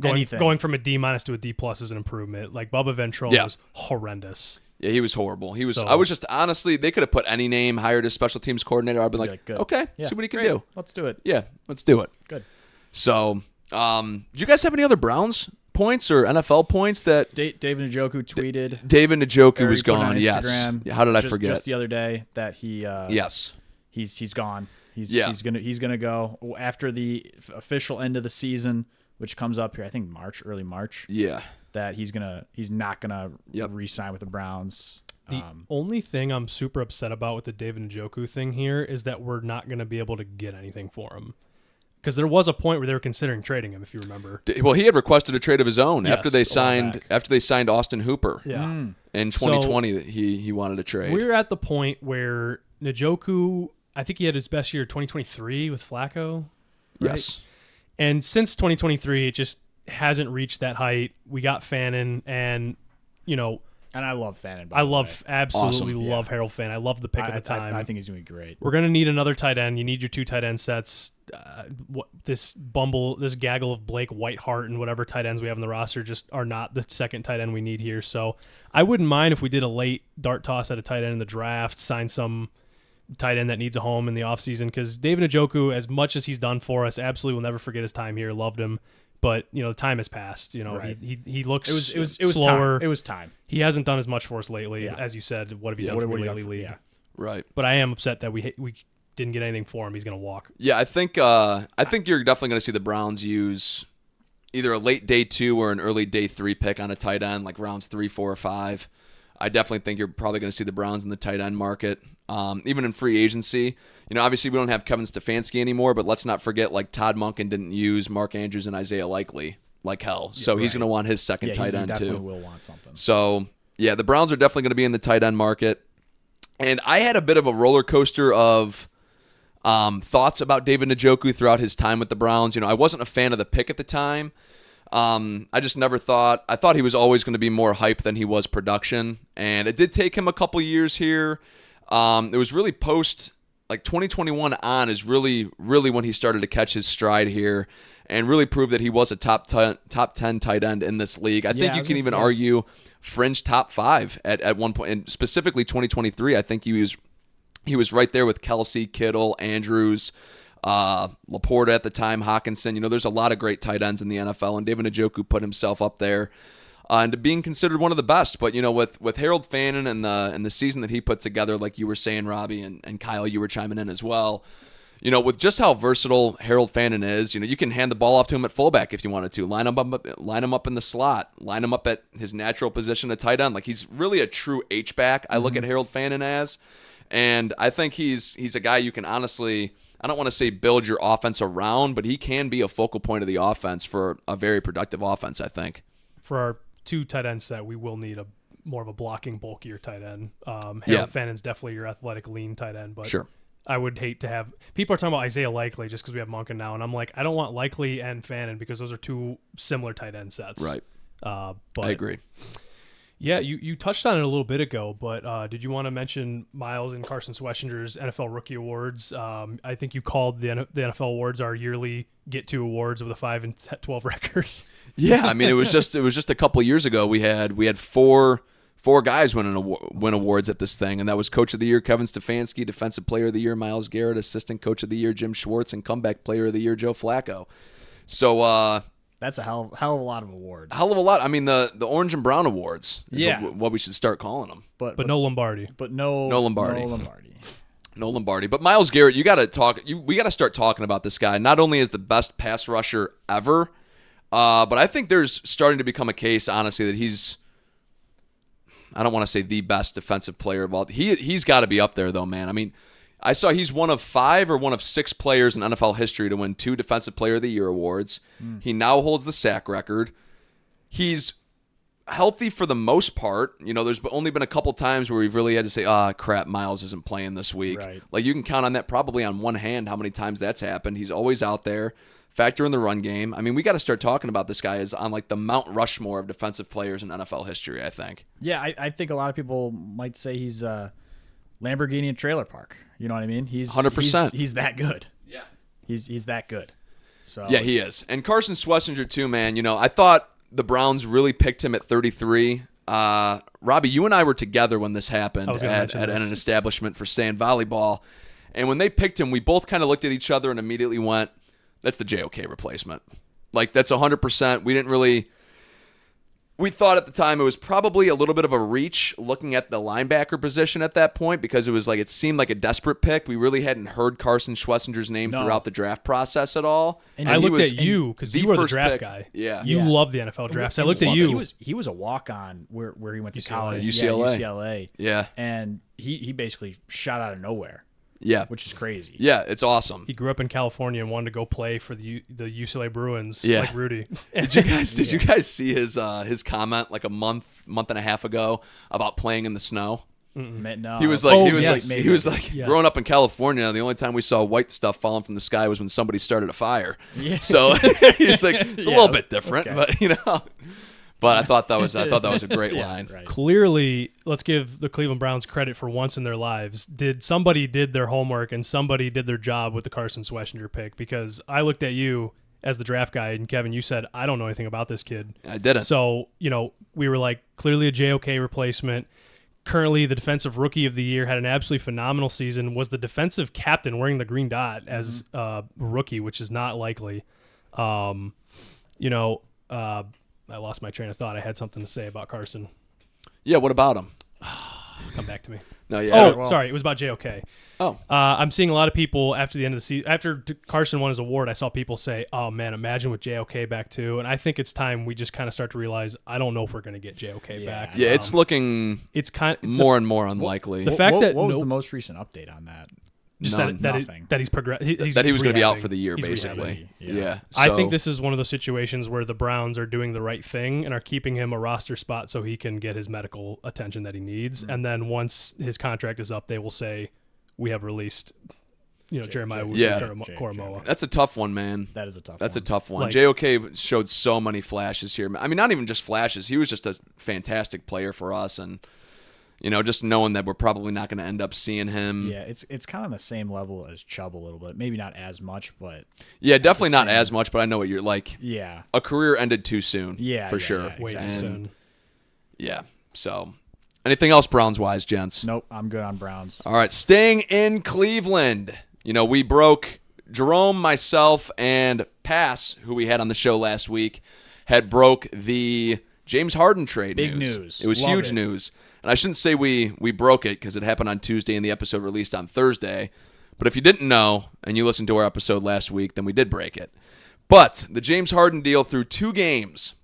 Anything. going from a D- to a D+ is an improvement. Like Bubba Ventrone Yeah. was horrendous. Yeah, he was horrible. He was. So- I was just honestly, they could have put any name, hired a special teams coordinator. I'd been Be like, like, good. okay, Yeah, see what he can great. do. Let's do it. Yeah, let's do it. Good. So, do you guys have any other Browns points or NFL points that David Njoku tweeted. David Njoku or was he put it on gone? Yes. Instagram Yeah, how did I just- forget? Just the other day that he Yes. he's gone. He's Yeah. he's gonna go after the official end of the season, which comes up here. I think early March. Yeah. That he's not gonna Yep. re-sign with the Browns. The only thing I'm super upset about with the David Njoku thing here is that we're not going to be able to get anything for him. Because there was a point where they were considering trading him, if you remember. Well, he had requested a trade of his own Yes, after they a while back. signed Austin Hooper Yeah. in 2020. He wanted a trade. We're at the point where Njoku, I think he had his best year 2023 with Flacco. Right? Yes. And since 2023, it just hasn't reached that height. We got Fannin, and, And I love Fannin. I absolutely Awesome. love Harold Fannin. I love the pick I, at the time. I think he's gonna be great. We're gonna need another tight end. You need your 2 tight end sets. This gaggle of Blake Whitehart and whatever tight ends we have in the roster just are not the second tight end we need here. So I wouldn't mind if we did a late dart toss at a tight end in the draft, sign some tight end that needs a home in the offseason, because David Njoku, as much as he's done for us, absolutely will never forget his time here. Loved him. But the time has passed. Right. He looks It was slower. Time. It was time. He hasn't done as much for us lately, Yeah. as you said. What have you Yeah. done for What me have lately, you League? done for- Right. But I am upset that we didn't get anything for him. He's gonna walk. Yeah, I think you're definitely going to see the Browns use either a late day 2 or an early day 3 pick on a tight end, like rounds 3, 4, or 5. I definitely think you're probably going to see the Browns in the tight end market, even in free agency. Obviously we don't have Kevin Stefanski anymore, but let's not forget, like, Todd Monken didn't use Mark Andrews and Isaiah Likely like hell, so he's right. going to want his second Yeah, tight he end definitely too. will want something. So yeah, the Browns are definitely going to be in the tight end market, and I had a bit of a roller coaster of thoughts about David Njoku throughout his time with the Browns. I wasn't a fan of the pick at the time. I just never thought. I thought he was always going to be more hype than he was production, and it did take him a couple years here. It was really post, like, 2021 on is really when he started to catch his stride here and really prove that he was a top 10 tight end in this league. I think you can even argue fringe top 5 at one point, and specifically 2023. I think he was right there with Kelsey, Kittle, Andrews, Laporta at the time, Hawkinson. There's a lot of great tight ends in the NFL, and David Njoku put himself up there and being considered one of the best. But with Harold Fannin and the season that he put together, like you were saying, Robbie, and Kyle, you were chiming in as well. With just how versatile Harold Fannin is, you can hand the ball off to him at fullback if you wanted to. Line him up in the slot. Line him up at his natural position at tight end. Like, he's really a true H-back, I look at Harold Fannin as. And I think he's a guy you can honestly, I don't want to say build your offense around, but he can be a focal point of the offense for a very productive offense, I think. For our 2 tight end set, we will need more of a blocking, bulkier tight end. Harold Fannin's definitely your athletic, lean tight end, but Sure. I would hate to have people are talking about Isaiah Likely just because we have Monken now, and I'm like, I don't want Likely and Fannin because those are two similar tight end sets. Right. But I agree. Yeah, you touched on it a little bit ago, but did you want to mention Miles and Carson Schweschinger's NFL Rookie Awards? I think you called the NFL Awards our yearly get-to awards of the 5-12 record. Yeah, I mean it was just a couple of years ago we had four guys win awards at this thing, and that was Coach of the Year Kevin Stefanski, Defensive Player of the Year Myles Garrett, Assistant Coach of the Year Jim Schwartz, and Comeback Player of the Year Joe Flacco. So that's a hell of a lot of awards. Hell of a lot. I mean the Orange and Brown Awards. Yeah, what we should start calling them. But no Lombardi. But no Lombardi. No Lombardi. No Lombardi. But Myles Garrett, we got to start talking about this guy. Not only as the best pass rusher ever, but I think there's starting to become a case, honestly, that he's, I don't want to say the best defensive player of all. He's got to be up there, though, man. I mean, I saw he's one of 5 or one of 6 players in NFL history to win 2 Defensive Player of the Year awards. He now holds the sack record. He's healthy for the most part. You know, there's only been a couple times where we've really had to say, crap, Myles isn't playing this week. Right. Like, you can count on that probably on one hand how many times that's happened. He's always out there. Factor in the run game. I mean, we got to start talking about this guy as on like the Mount Rushmore of defensive players in NFL history, I think. Yeah, I think a lot of people might say he's Lamborghini and trailer park. You know what I mean? He's 100%. He's that good. Yeah. He's that good. So yeah, he is. And Carson Schwessinger too, man. You know, I thought the Browns really picked him at 33. Robbie, you and I were together when this happened at an establishment for sand volleyball. And when they picked him, we both kind of looked at each other and immediately went, that's the JOK replacement. Like, that's 100%. We thought at the time it was probably a little bit of a reach looking at the linebacker position at that point because it seemed like a desperate pick. We really hadn't heard Carson Schwessinger's name throughout the draft process at all. And I looked at you because you were the draft guy. Yeah. You love the NFL draft. So I looked at you. He was a walk-on where he went to college. UCLA. Yeah, UCLA. Yeah. And he basically shot out of nowhere. Yeah, which is crazy. Yeah, it's awesome. He grew up in California and wanted to go play for the UCLA Bruins, like Rudy. Did you guys see his comment like a month and a half ago about playing in the snow? No. He was like, growing up in California, the only time we saw white stuff falling from the sky was when somebody started a fire. Yeah. So he's like, it's a little bit different, but you know. But I thought that was a great line. Right. Clearly, let's give the Cleveland Browns credit for once in their lives. Somebody did their homework and somebody did their job with the Carson Schwessinger pick, because I looked at you as the draft guy, and Kevin, you said, I don't know anything about this kid. I didn't. So, you know, we were like, clearly a JOK replacement. Currently, the defensive rookie of the year, had an absolutely phenomenal season, was the defensive captain wearing the green dot as a rookie, which is not likely. I lost my train of thought. I had something to say about Carson. Yeah, what about him? Come back to me. No, yeah. Sorry. It was about JOK. Oh. I'm seeing a lot of people after the end of the season, after Carson won his award, I saw people say, oh, man, imagine with JOK back too. And I think it's time we just kind of start to realize, I don't know if we're going to get JOK back. Yeah, it's looking more and more unlikely. What was the most recent update on that? Just that he's progressed. That he was going to be out for the year, basically. Yeah. So, I think this is one of those situations where the Browns are doing the right thing and are keeping him a roster spot so he can get his medical attention that he needs. Mm-hmm. And then once his contract is up, they will say, we have released, Jeremiah Koromoa. That's a tough one, man. That is a tough one. That's a tough one. JOK showed so many flashes here. I mean, not even just flashes. He was just a fantastic player for us, and just knowing that we're probably not going to end up seeing him. Yeah, it's kind of on the same level as Chubb a little bit. Maybe not as much, but yeah, definitely not as much. But I know what you're like. Yeah, a career ended too soon. Yeah, for sure. Yeah, way too soon. Yeah. So, anything else Browns wise, gents? Nope, I'm good on Browns. All right, staying in Cleveland. We broke Jerome, myself, and Pass, who we had on the show last week, had broke the James Harden trade. Big news. It was huge news. And I shouldn't say we broke it because it happened on Tuesday and the episode released on Thursday. But if you didn't know and you listened to our episode last week, then we did break it. But the James Harden deal through 2 games,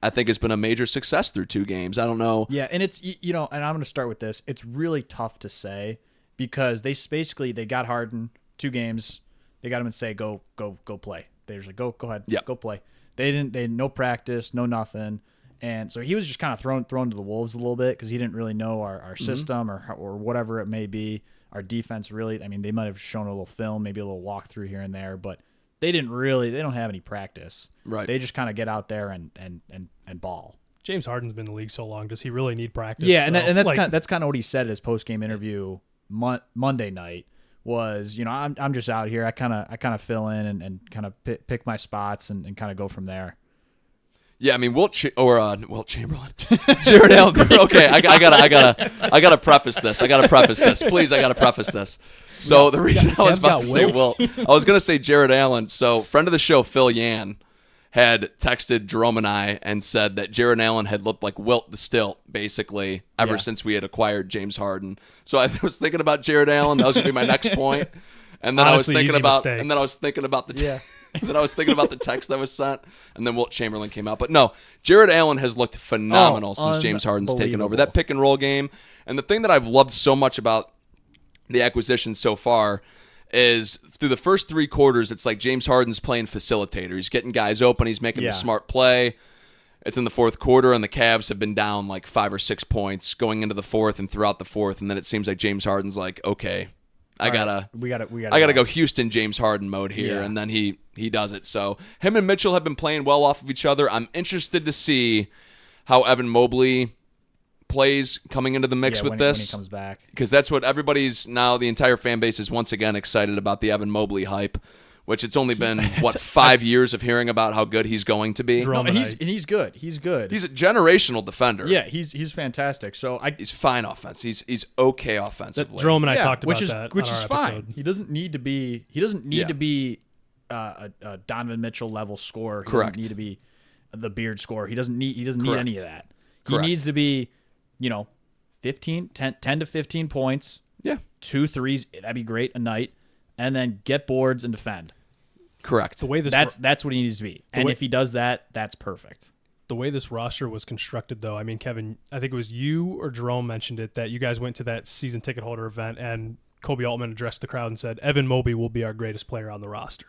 I think, has been a major success through 2 games. I don't know. Yeah, and it's, and I'm going to start with this. It's really tough to say because they got Harden 2 games. They got him and say, go play. They're just like, go ahead, go play. They had no practice, no nothing. And so he was just kind of thrown to the wolves a little bit because he didn't really know our system or whatever it may be, our defense really, I mean, they might have shown a little film, maybe a little walkthrough here and there, but they don't have any practice. Right. They just kind of get out there and ball. James Harden's been in the league so long. Does he really need practice? Yeah, and that's kind of what he said at his post game interview Monday night. Was, I'm just out here. I kind of fill in and kind of pick my spots and kind of go from there. Yeah, I mean Wilt Chamberlain, Jared Allen. Okay, I gotta preface this. Please, I gotta preface this. So the reason I was about to say Wilt, I was gonna say Jared Allen. So friend of the show Phil Yan had texted Jerome and I and said that Jared Allen had looked like Wilt the Stilt basically ever since we had acquired James Harden. So I was thinking about Jared Allen. That was gonna be my next point. And then Honestly, I was thinking about mistake. and then I was thinking about the then I was thinking about the text that was sent, and then Wilt Chamberlain came out. But no, Jared Allen has looked phenomenal since James Harden's taken over. That pick and roll game, and the thing that I've loved so much about the acquisition so far is through the first 3 quarters, it's like James Harden's playing facilitator. He's getting guys open. He's making the smart play. It's in the fourth quarter, and the Cavs have been down like 5 or 6 points going into the fourth and throughout the fourth, and then it seems like James Harden's like, okay, I gotta go Houston James Harden mode here, and then he does it. So him and Mitchell have been playing well off of each other. I'm interested to see how Evan Mobley plays coming into the mix with this when he comes back, because that's what everybody's now. The entire fan base is once again excited about the Evan Mobley hype, which it's only been 5 years of hearing about how good he's going to be. And he's good. He's good. He's a generational defender. Yeah, he's fantastic. So he's fine offense. He's okay offensively. Jerome and I talked about which on is our fine. episode. He doesn't need to be. He doesn't need to be a Donovan Mitchell level scorer. He Correct. doesn't need to be the Beard scorer. He doesn't need Correct. any of that. Correct. He needs to be, 10 to 15 points. Yeah. 2 threes. That'd be great a night, and then get boards and defend. Correct. The way that's what he needs to be. And if he does that, that's perfect. The way this roster was constructed, though, I mean, Kevin, I think it was you or Jerome mentioned it, that you guys went to that season ticket holder event and Kobe Altman addressed the crowd and said, Evan Mobley will be our greatest player on the roster.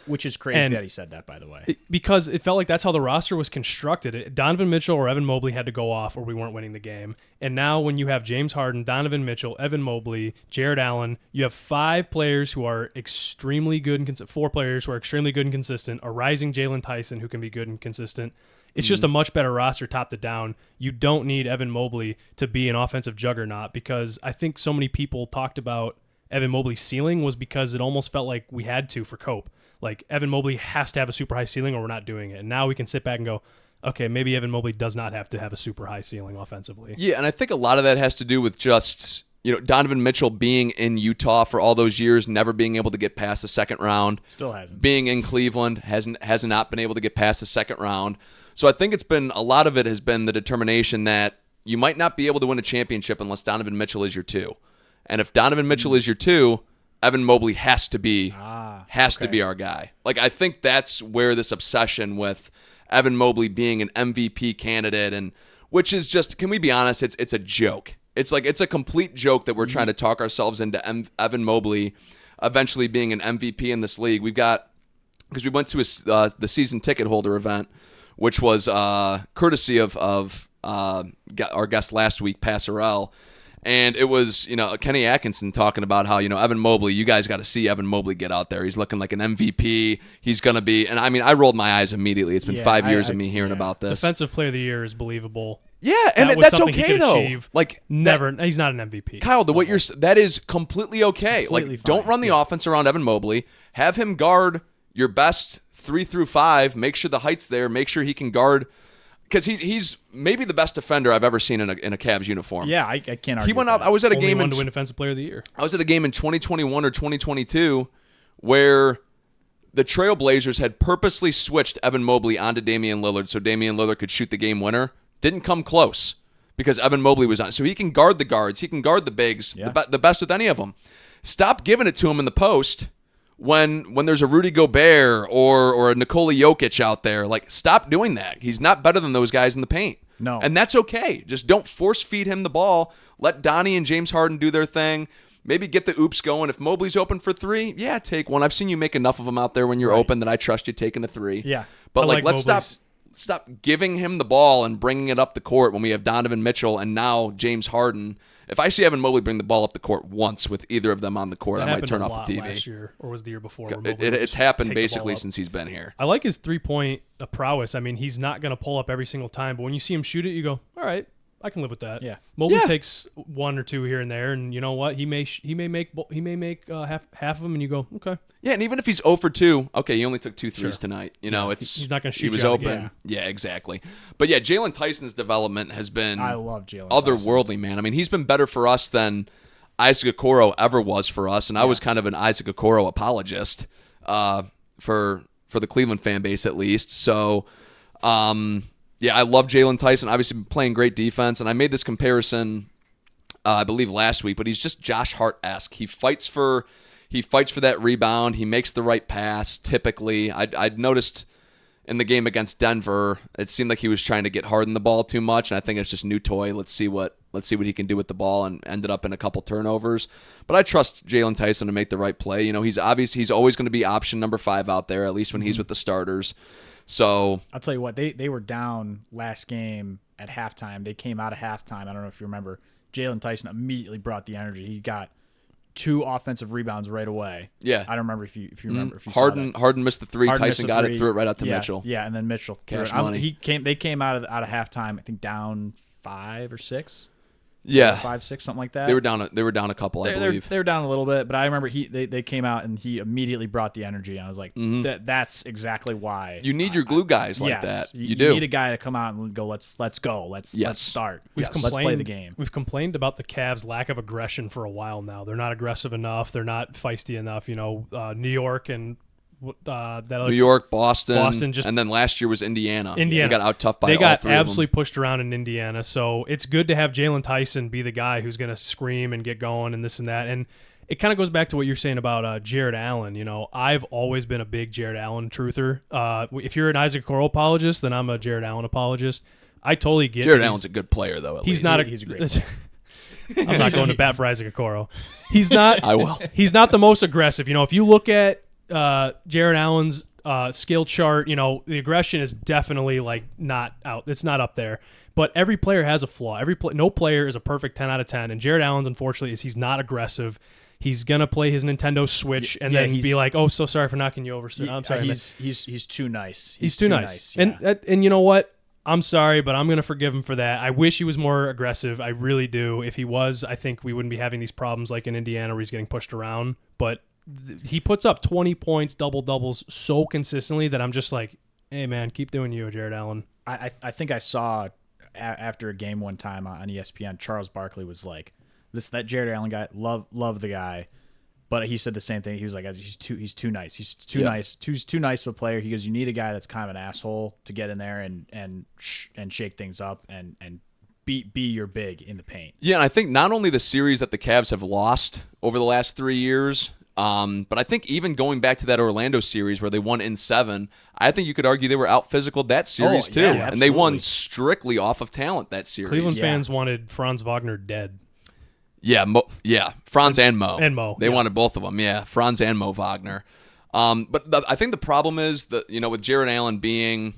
Which is crazy that he said that, by the way. Because it felt like that's how the roster was constructed. Donovan Mitchell or Evan Mobley had to go off or we weren't winning the game. And now when you have James Harden, Donovan Mitchell, Evan Mobley, Jared Allen, you have 5 players who are extremely good and 4 players who are extremely good and consistent, a rising Jalen Tyson who can be good and consistent. It's just a much better roster top to down. You don't need Evan Mobley to be an offensive juggernaut, because I think so many people talked about Evan Mobley's ceiling was because it almost felt like we had to for Cope. Like, Evan Mobley has to have a super high ceiling or we're not doing it. And now we can sit back and go, okay, maybe Evan Mobley does not have to have a super high ceiling offensively. Yeah, and I think a lot of that has to do with just, Donovan Mitchell being in Utah for all those years, never being able to get past the second round. Still hasn't. Being in Cleveland, has not been able to get past the second round. So I think a lot of it has been the determination that you might not be able to win a championship unless Donovan Mitchell is your 2. And if Donovan Mitchell is your 2, Evan Mobley has to be our guy. Like, I think that's where this obsession with Evan Mobley being an MVP candidate, and which is just, can we be honest, it's a joke. It's a complete joke that we're trying to talk ourselves into Evan Mobley eventually being an MVP in this league. Because we went to the season ticket holder event, which was courtesy of our guest last week, Passerell. And it was, Kenny Atkinson talking about how, Evan Mobley, you guys got to see Evan Mobley get out there. He's looking like an MVP. He's going to be, and I mean, I rolled my eyes immediately. It's been 5 years of me hearing about this. Defensive Player of the Year is believable. Yeah, and that's okay though. Achieve. Like, he's not an MVP. Kyle, that is completely okay. Completely fine. Don't run the offense around Evan Mobley. Have him guard your best 3 through 5. Make sure the height's there. Make sure he can guard. Because he's maybe the best defender I've ever seen in a Cavs uniform. Yeah, I can't argue. He went out. I was at a game to win Defensive Player of the Year. I was at a game in 2021 or 2022 where the Trailblazers had purposely switched Evan Mobley onto Damian Lillard so Damian Lillard could shoot the game winner. Didn't come close because Evan Mobley was on. So he can guard the guards. He can guard the bigs, the best with any of them. Stop giving it to him in the post when there's a Rudy Gobert or a Nikola Jokic out there. Like, stop doing that. He's not better than those guys in the paint. No. And that's okay. Just don't force feed him the ball. Let Donnie and James Harden do their thing. Maybe get the oops going. If Mobley's open for 3, yeah, take one. I've seen you make enough of them out there when you're open that I trust you taking a 3. Yeah. But let's stop giving him the ball and bringing it up the court when we have Donovan Mitchell and now James Harden if I see Evan Mobley bring the ball up the court once with either of them on the court, That I might happened turn a off lot the TV. last year, or was the year before? Where Mobley would It's just happened take the ball basically up. since he's been here. I like his 3-point prowess. I mean, he's not going to pull up every single time, but when you see him shoot it, you go, all right, I can live with that. Yeah. Mobley Yeah. takes 1 or 2 here and there, and you know what? He may make half of them, and you go, okay. Yeah, and even if he's 0 for 2, okay, he only took 2 threes tonight. You know, He's not gonna shoot He was you out of the open. game. Yeah, exactly. But yeah, Jalen Tyson's development has been I love Jalen otherworldly, man. I mean, he's been better for us than Isaac Okoro ever was for us, and I was kind of an Isaac Okoro apologist for the Cleveland fan base at least. So, yeah, I love Jalen Tyson. Obviously, been playing great defense, and I made this comparison, I believe, last week. But he's just Josh Hart-esque. He fights for that rebound. He makes the right pass. Typically, I'd noticed in the game against Denver, it seemed like he was trying to get Harden the ball too much, and I think it's just new toy. Let's see what he can do with the ball, and ended up in a couple turnovers. But I trust Jalen Tyson to make the right play. You know, he's always going to be option number 5 out there, at least when he's with the starters. So I'll tell you what, they were down last game at halftime. They came out of halftime. I don't know if you remember. Jalen Tyson immediately brought the energy. He got 2 offensive rebounds right away. Yeah. I don't remember if you remember if you Harden saw that. Harden missed the 3. Harden Tyson missed the got 3. it, threw it right out to Yeah, Mitchell. Yeah, and then Mitchell threw Cash it. money. They came out of halftime, I think down 5 or 6. Yeah. 5, 6, something like that. They were down a couple, I believe. They were down a little bit, but I remember they came out and he immediately brought the energy. And I was like, that's exactly why You need your glue guys like yes, that. You do. need a guy to come out and go. Let's go. Let's start. We've Let's play the game. We've complained about the Cavs' lack of aggression for a while now. They're not aggressive enough. They're not feisty enough. You know, New York and that other New York, Boston, and then last year was Indiana. Indiana. They got out tough by They all got 3 of them. absolutely pushed around in Indiana. So it's good to have Jalen Tyson be the guy who's going to scream and get going and this and that. And it kind of goes back to what you're saying about Jared Allen. You know, I've always been a big Jared Allen truther. If you're an Isaac Okoro apologist, then I'm a Jared Allen apologist. I totally get Jared Allen's a good player, though. He's a great player. I'm not going to bat for Isaac Okoro. He's not. I will. He's not the most aggressive. You know, if you look at Jared Allen's skill chart, you know, the aggression is definitely like not out. It's not up there. But every player has a flaw. No player is a perfect 10 out of 10. And Jared Allen's, unfortunately, he's not aggressive. He's gonna play his Nintendo Switch and then be like, "Oh, so sorry for knocking you over, sir. I'm sorry." He's too nice. He's too nice. Yeah. And you know what? I'm sorry, but I'm gonna forgive him for that. I wish he was more aggressive. I really do. If he was, I think we wouldn't be having these problems like in Indiana where he's getting pushed around. But he puts up 20 points, double-doubles so consistently that I'm just like, hey, man, keep doing you, Jared Allen. I think I saw after a game one time on ESPN, Charles Barkley was like, that Jared Allen guy, love the guy, but he said the same thing. He was like, he's too nice. He's too nice. Too nice of a player. He goes, you need a guy that's kind of an asshole to get in there and shake things up and be your big in the paint. Yeah, and I think not only the series that the Cavs have lost over the last 3 years, but I think even going back to that Orlando series where they won in 7, I think you could argue they were out physical that series too, yeah, and they won absolutely. strictly off of talent that series. Cleveland fans wanted Franz Wagner dead. Yeah, Franz and Mo. They yeah. wanted both of them. Yeah, Franz and Mo Wagner. But I think the problem is that, you know, with Jared Allen being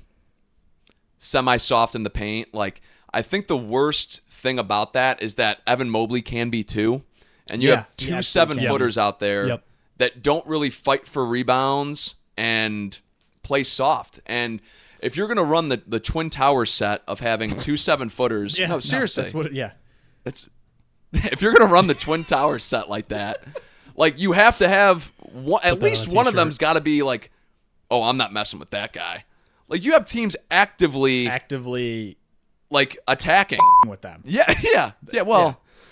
semi-soft in the paint, like, I think the worst thing about that is that Evan Mobley can be too, and you have 2 7-footers out there that don't really fight for rebounds and play soft. And if you're going to run the Twin Towers set of having 2 7-footers, no, seriously, that's what. if you're going to run the Twin Towers set like that, like, you have to have at least one of them's got to be like, oh, I'm not messing with that guy. Like, you have teams actively like attacking with them. Yeah.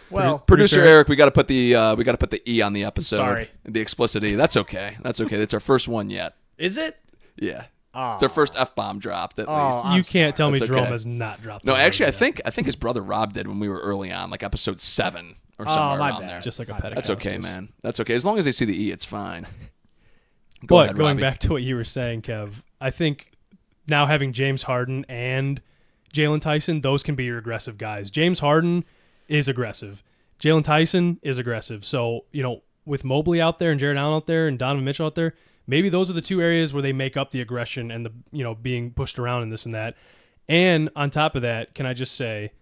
Well, producer Eric, Eric, we got to put the E on the episode. Sorry. The explicit E. That's okay. It's our first one yet. Is it? Yeah. It's our first F-bomb dropped at least. You can't tell me That's Jerome okay. has not dropped. No, that actually, I yet. think his brother Rob did when we were early on, like episode 7 or somewhere my around bad. there. Just like a pet. That's okay, man. That's okay. As long as they see the E, it's fine. Going Robbie. back to what you were saying, Kev, I think now having James Harden and Jalen Tyson, those can be your aggressive guys. James Harden is aggressive. Jalen Tyson is aggressive. So, you know, with Mobley out there and Jared Allen out there and Donovan Mitchell out there, maybe those are the 2 areas where they make up the aggression and the, you know, being pushed around and this and that. And on top of that, can I just say,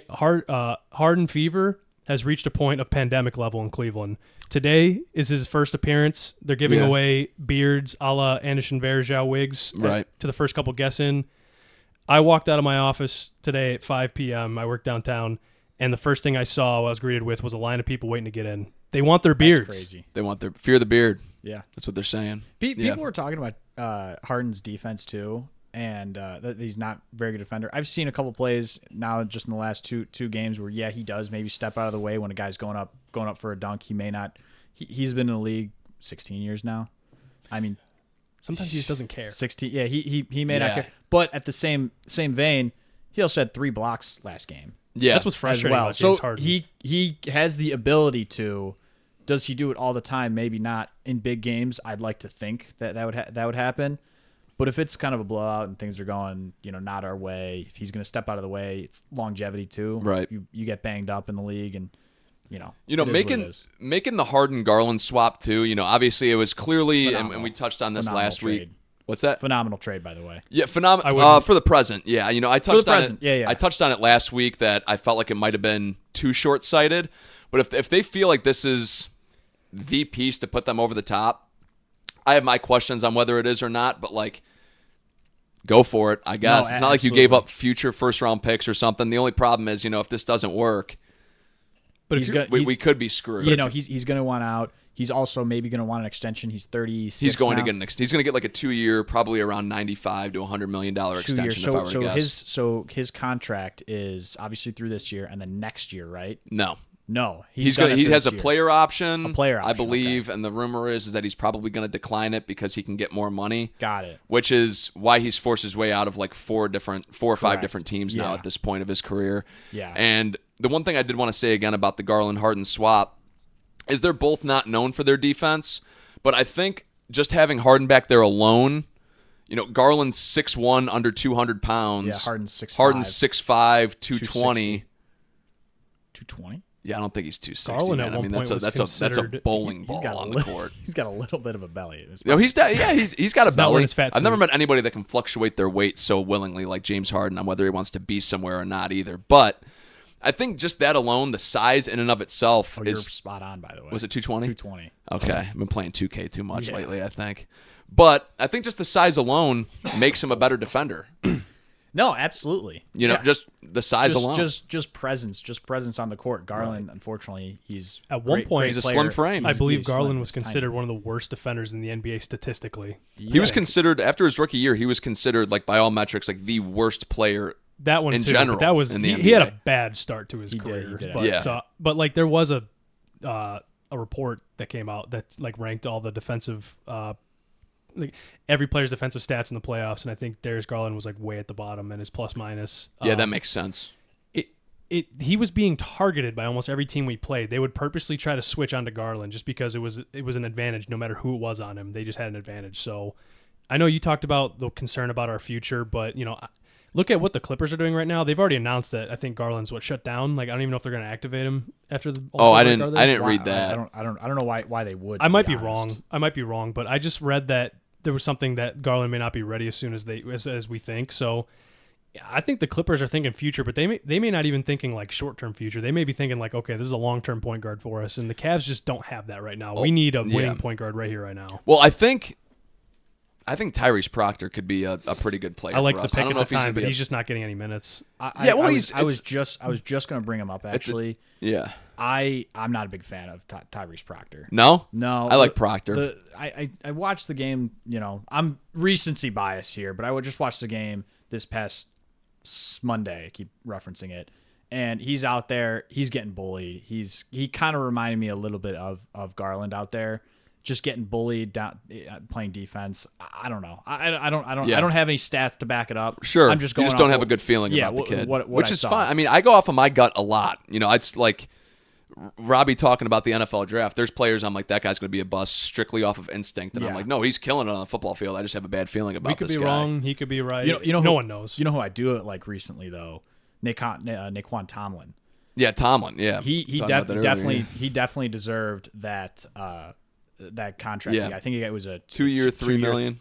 Harden fever has reached a point of pandemic level in Cleveland. Today is his first appearance. They're giving away beards a la Anderson Varejao wigs to the first couple guests in. I walked out of my office today at 5 p.m. I work downtown, and the first thing I saw I was greeted with was a line of people waiting to get in. They want their beards. That's crazy. They want their fear the beard. Yeah. That's what they're saying. People were talking about Harden's defense too, and that he's not a very good defender. I've seen a couple plays now just in the last two games where he does maybe step out of the way when a guy's going up for a dunk. He may not. He's been in the league 16 years now. I mean, sometimes he just doesn't care. 16. Yeah, he may not care. But at the same vein, he also had 3 blocks last game. Yeah, that's what's frustrating about James Harden. He has the ability to. Does he do it all the time? Maybe not in big games. I'd like to think that would happen. But if it's kind of a blowout and things are going, not our way, if he's going to step out of the way, it's longevity too. Right. You get banged up in the league, and making the Harden Garland swap too. Obviously it was clearly, and we touched on this last week. What's that? Phenomenal trade, by the way. Yeah, phenomenal for the present. Yeah, I touched on it. Yeah. I touched on it last week that I felt like it might have been too short-sighted. But if they feel like this is the piece to put them over the top, I have my questions on whether it is or not. But go for it. I guess it's not like you gave up future first-round picks or something. The only problem is, if this doesn't work, but we could be screwed. He's going to want out. He's also maybe going to want an extension. He's 36. He's going now. to get he's going to get like a 2-year, probably around $95 to $100 million extension. If I were to guess. His contract is obviously through this year and then next year, right? No, he has a player option. I believe, and the rumor is that he's probably going to decline it because he can get more money. Got it. Which is why he's forced his way out of like 4 or 5 different teams now at this point of his career. Yeah. And the one thing I did want to say again about the Garland-Harden swap is they're both not known for their defense, but I think just having Harden back there alone, Garland's 6'1", under 200 pounds. Yeah, Harden's 6'5". 220. 220? Yeah, I don't think he's 260. Garland man. at one point that's a bowling ball on the court. He's got a little bit of a belly. He's got a belly. I've never suit. met anybody that can fluctuate their weight so willingly like James Harden on whether he wants to be somewhere or not either. But I think just that alone, the size in and of itself is... You're spot on, by the way. Was it 220? 220. Okay. I've been playing 2K too much lately, I think. But I think just the size alone makes him a better defender. No, absolutely. Just the size alone. Just presence on the court. Garland, unfortunately, he's at one point he's a slim frame. I believe Garland was considered one of the worst defenders in the NBA statistically. He was considered after his rookie year. He was considered by all metrics the worst player. That one in too, general. That was in the NBA. He had a bad start to his career. He did. But there was a report that came out that ranked all the defensive. Every player's defensive stats in the playoffs, and I think Darius Garland was way at the bottom, and his plus minus. That makes sense. He was being targeted by almost every team we played. They would purposely try to switch onto Garland just because it was an advantage, no matter who it was on him. They just had an advantage. So I know you talked about the concern about our future, but look at what the Clippers are doing right now. They've already announced that I think Garland's shut down. I don't even know if they're going to activate him after the. I didn't read that. I don't know why they would. I might be wrong, but I just read that there was something that Garland may not be ready as soon as as we think. So I think the Clippers are thinking future, but they may not even thinking short term future. They may be thinking okay, this is a long term point guard for us, and the Cavs just don't have that right now. We need a winning point guard right here, right now. Well, I think Tyrese Proctor could be a pretty good player. I like for the us. pick at the time, but he's just not getting any minutes. I was just going to bring him up actually. I'm not a big fan of Tyrese Proctor. No, I like Proctor. I watched the game. I'm recency bias here, but I would just watch the game this past Monday. I keep referencing it, and he's out there. He's getting bullied. He kind of reminded me a little bit of Garland out there. Just getting bullied, down, playing defense. I don't know. I don't have any stats to back it up. Sure, I'm just you just don't have a good feeling about the kid, which is fine. I mean, I go off of my gut a lot. It's like Robby talking about the NFL draft. There's players I'm like, that guy's going to be a bust strictly off of instinct, and I'm like, no, he's killing it on the football field. I just have a bad feeling about this guy. We could be wrong. He could be right. No one knows. You know who I do it like recently though? Naquan Tomlin. Yeah, Tomlin. Yeah, he definitely deserved that. That contract. Yeah. I think it was a 2-year, $3 million.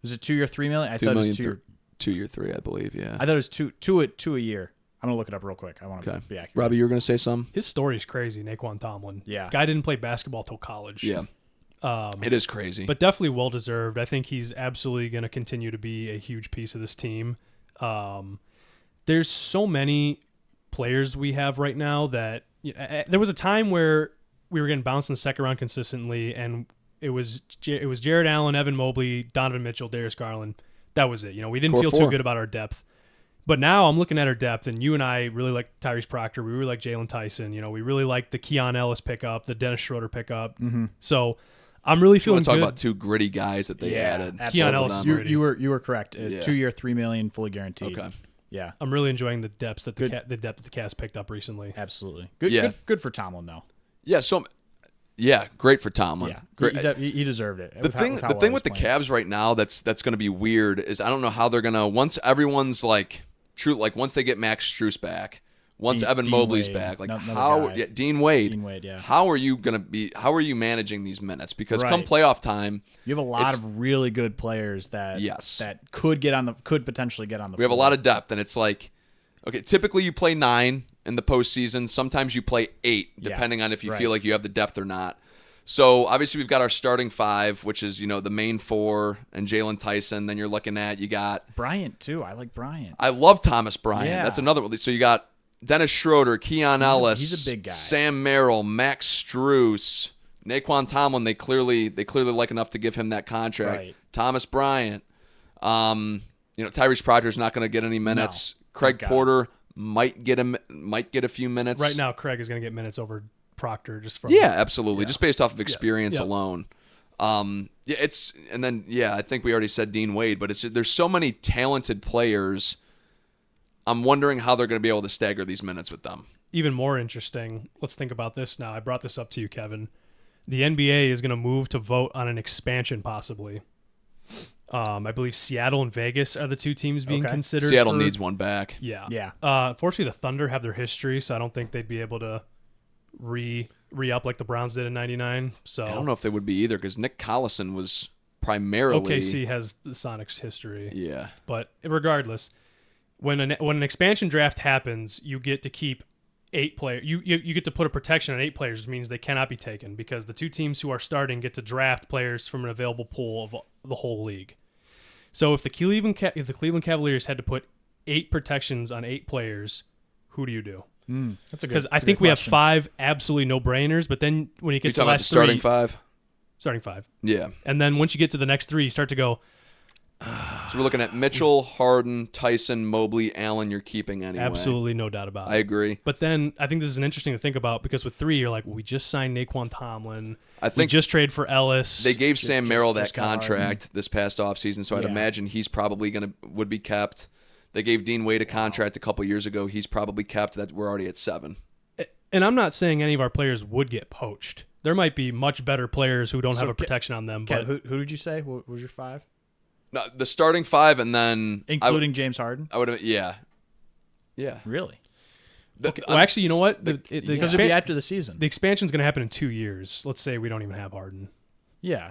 Was it 2 year, $3 million? I thought it was 2 year, 2 year, 3, I believe. Yeah. I thought it was two a year. I'm gonna look it up real quick. I want to be accurate. Robbie, you were going to say something? His story's crazy, Naquan Tomlin. Yeah. Guy didn't play basketball till college. Yeah. It is crazy. But definitely well-deserved. I think he's absolutely going to continue to be a huge piece of this team. There's so many players we have right now that there was a time where we were getting bounced in the second round consistently, and it was Jared Allen, Evan Mobley, Donovan Mitchell, Darius Garland. That was it. We didn't feel too good about our depth. But now I'm looking at our depth, and you and I really like Tyrese Proctor. We really like Jalen Tyson. We really like the Keon Ellis pickup, the Dennis Schroeder pickup. Mm-hmm. So I'm really feeling good. Talk about two gritty guys that they added. Keon Ellis, you were correct. 2-year, $3 million, fully guaranteed. Okay. Yeah, I'm really enjoying the depth that the depth the Cavs picked up recently. Absolutely. Good for Tomlin though. Yeah. So. Yeah, great for Tomlin. Yeah, great. He deserved it. The thing with the Cavs right now that's going to be weird is I don't know how they're going to, once everyone's once they get Max Strus back, once Evan Mobley's back, Dean Wade, how are you managing these minutes? Because come playoff time, you have a lot of really good players that could potentially get on the floor. We have a lot of depth, and it's like, okay, typically you play 9 in the postseason. Sometimes you play 8, depending on if you feel like you have the depth or not. So obviously we've got our starting 5, which is the main 4 and Jalen Tyson. Then you're looking at you got Bryant too. I like Bryant. I love Thomas Bryant. Yeah. That's another one. So you got Dennis Schroeder, Keon Ellis, he's a big guy. Sam Merrill, Max Strus, Naquan Tomlin. They clearly like enough to give him that contract. Right. Thomas Bryant. Tyrese Proctor's not going to get any minutes. No. Craig Porter might get a few minutes. Right now, Craig is going to get minutes over Proctor just from absolutely, just based off of experience alone. I think we already said Dean Wade, but there's so many talented players. I'm wondering how they're going to be able to stagger these minutes with them. Even more interesting, let's think about this now. I brought this up to you, Kevin. The NBA is going to move to vote on an expansion, possibly. I believe Seattle and Vegas are the two teams being considered. Seattle needs one back. Yeah. Unfortunately, the Thunder have their history, so I don't think they'd be able to re-up like the Browns did in '99. So I don't know if they would be either, because Nick Collison was primarily OKC has the Sonics history. Yeah, but regardless, when an expansion draft happens, you get to keep 8 players. You get to put a protection on 8 players, which means they cannot be taken, because the 2 teams who are starting get to draft players from an available pool of the whole league. So if the Cleveland Cavaliers had to put 8 protections on 8 players, who do you do? That's a good. Because I think we have 5 absolutely no-brainers, but then when you get to the last 3, starting 5, yeah, and then once you get to the next 3, you start to go. So we're looking at Mitchell, Harden, Tyson, Mobley, Allen. You're keeping anyway. Absolutely, no doubt about it. I agree. But then I think this is interesting to think about, because with 3, you're like, well, we just signed Naquan Tomlin. I think we just traded for Ellis. They gave Sam Merrill that contract this past offseason, so I'd imagine he's probably would be kept. They gave Dean Wade a contract a couple years ago. He's probably kept. That we're already at 7. And I'm not saying any of our players would get poached. There might be much better players who don't have a protection on them. But who did you say? What was your 5? No, the starting 5, and then including James Harden. I would, yeah. Really? Okay. Well, actually, you know what? Because it'd be after the season. The expansion's going to happen in 2 years. Let's say we don't even have Harden. Yeah,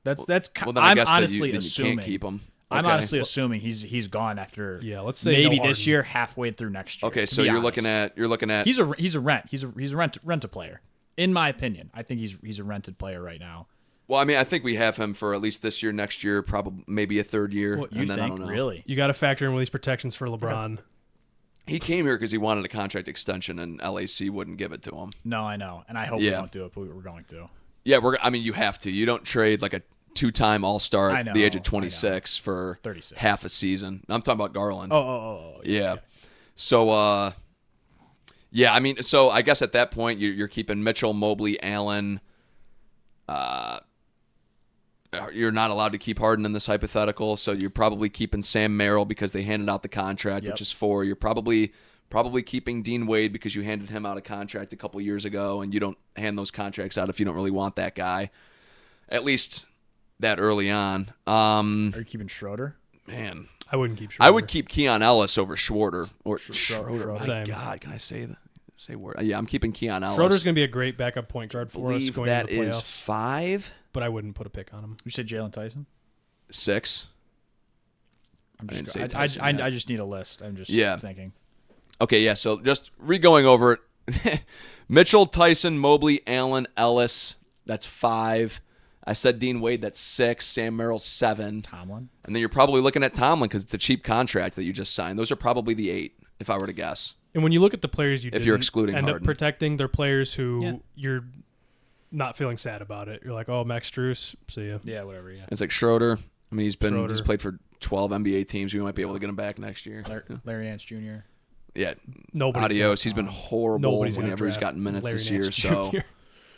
that's. Well, then I guess honestly you assuming. Can't keep him. I'm honestly assuming he's gone after. Yeah, let's say maybe no this year, halfway through next year. Okay, so you're looking at he's a rent a player. In my opinion, I think he's a rented player right now. Well, I mean, I think we have him for at least this year, next year, probably maybe a 3rd year. Well, I don't know. Really? You got to factor in with these protections for LeBron. He came here because he wanted a contract extension, and LAC wouldn't give it to him. No, I know, and I hope we don't do it, but we're going to. Yeah, you have to. You don't trade like a 2-time All-Star at the age of 26 for 36. half a season. I'm talking about Garland. Oh. Yeah. So, yeah, I mean, so I guess at that point you're keeping Mitchell, Mobley, Allen. You're not allowed to keep Harden in this hypothetical, so you're probably keeping Sam Merrill because they handed out the contract, which is 4. You're probably keeping Dean Wade because you handed him out a contract a couple years ago, and you don't hand those contracts out if you don't really want that guy, at least that early on. Are you keeping Schroeder? Man, I wouldn't keep Schroeder. I would keep Keon Ellis over Schroeder. Or Schroeder. My Same. God, can I say that? Say word. Yeah, I'm keeping Keon Ellis. Schroeder's going to be a great backup point guard for us going into the playoffs. That is 5. But I wouldn't put a pick on him. You said Jalen Tyson? 6. I just need a list. I'm just thinking. Okay, yeah, so just re-going over it. Mitchell, Tyson, Mobley, Allen, Ellis, that's 5. I said Dean Wade, that's 6. Sam Merrill, 7. Tomlin. And then you're probably looking at Tomlin because it's a cheap contract that you just signed. Those are probably the 8, if I were to guess. And when you look at the players you If you're excluding end up Harden. protecting, they're players who you're not feeling sad about it. You're like, oh, Max Strus, see ya. Yeah, whatever. Yeah. It's like Schroeder. I mean, he's Schroeder. played for 12 NBA teams. We might be able to get him back next year. Larry Nance Jr. Yeah. Nobody's Adios. He's been horrible nobody's gonna whenever he's draft gotten minutes Larry this year. Nance So, Jr.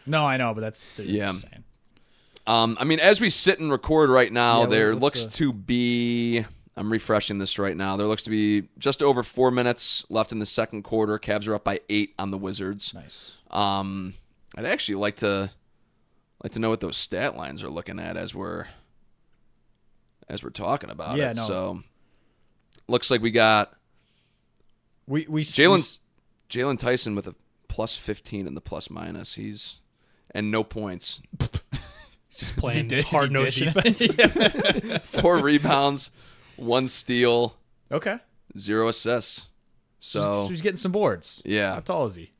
No, I know, but that's Yeah. insane. I mean, as we sit and record right now, Yeah, there what's looks to be. I'm refreshing this right now. There looks to be just over 4 minutes left in the second quarter. Cavs are up by 8 on the Wizards. Nice. I'd actually like to know what those stat lines are looking at as we're talking about Yeah, it. no. So looks like we got We Jalen Tyson with a plus 15 in the plus minus. And no points. Just playing is he hard-nosed dishing defense. 4 rebounds, 1 steal, Okay. 0 assists. So he's getting some boards. yeah, How tall is he?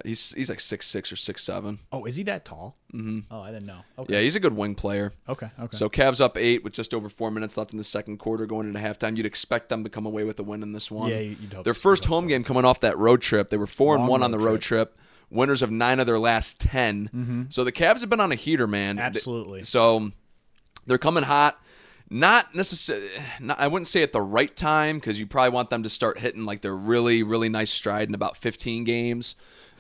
he's like 6'6" or 6'7". Oh, is he that tall? Mm-hmm. Oh, I didn't know. Okay. Yeah, he's a good wing player. Okay. So Cavs up 8 with just over 4 minutes left in the second quarter going into halftime. You'd expect them to come away with a win in this one. Yeah, you'd hope Their so. first You'd hope home so. game coming off that road trip. They were 4-1 Long on the road road trip. Winners of 9 of their last 10. Mm-hmm. So the Cavs have been on a heater, man. Absolutely. So they're coming hot. Not necessarily. I wouldn't say at the right time because you probably want them to start hitting like their really, really nice stride in about 15 games,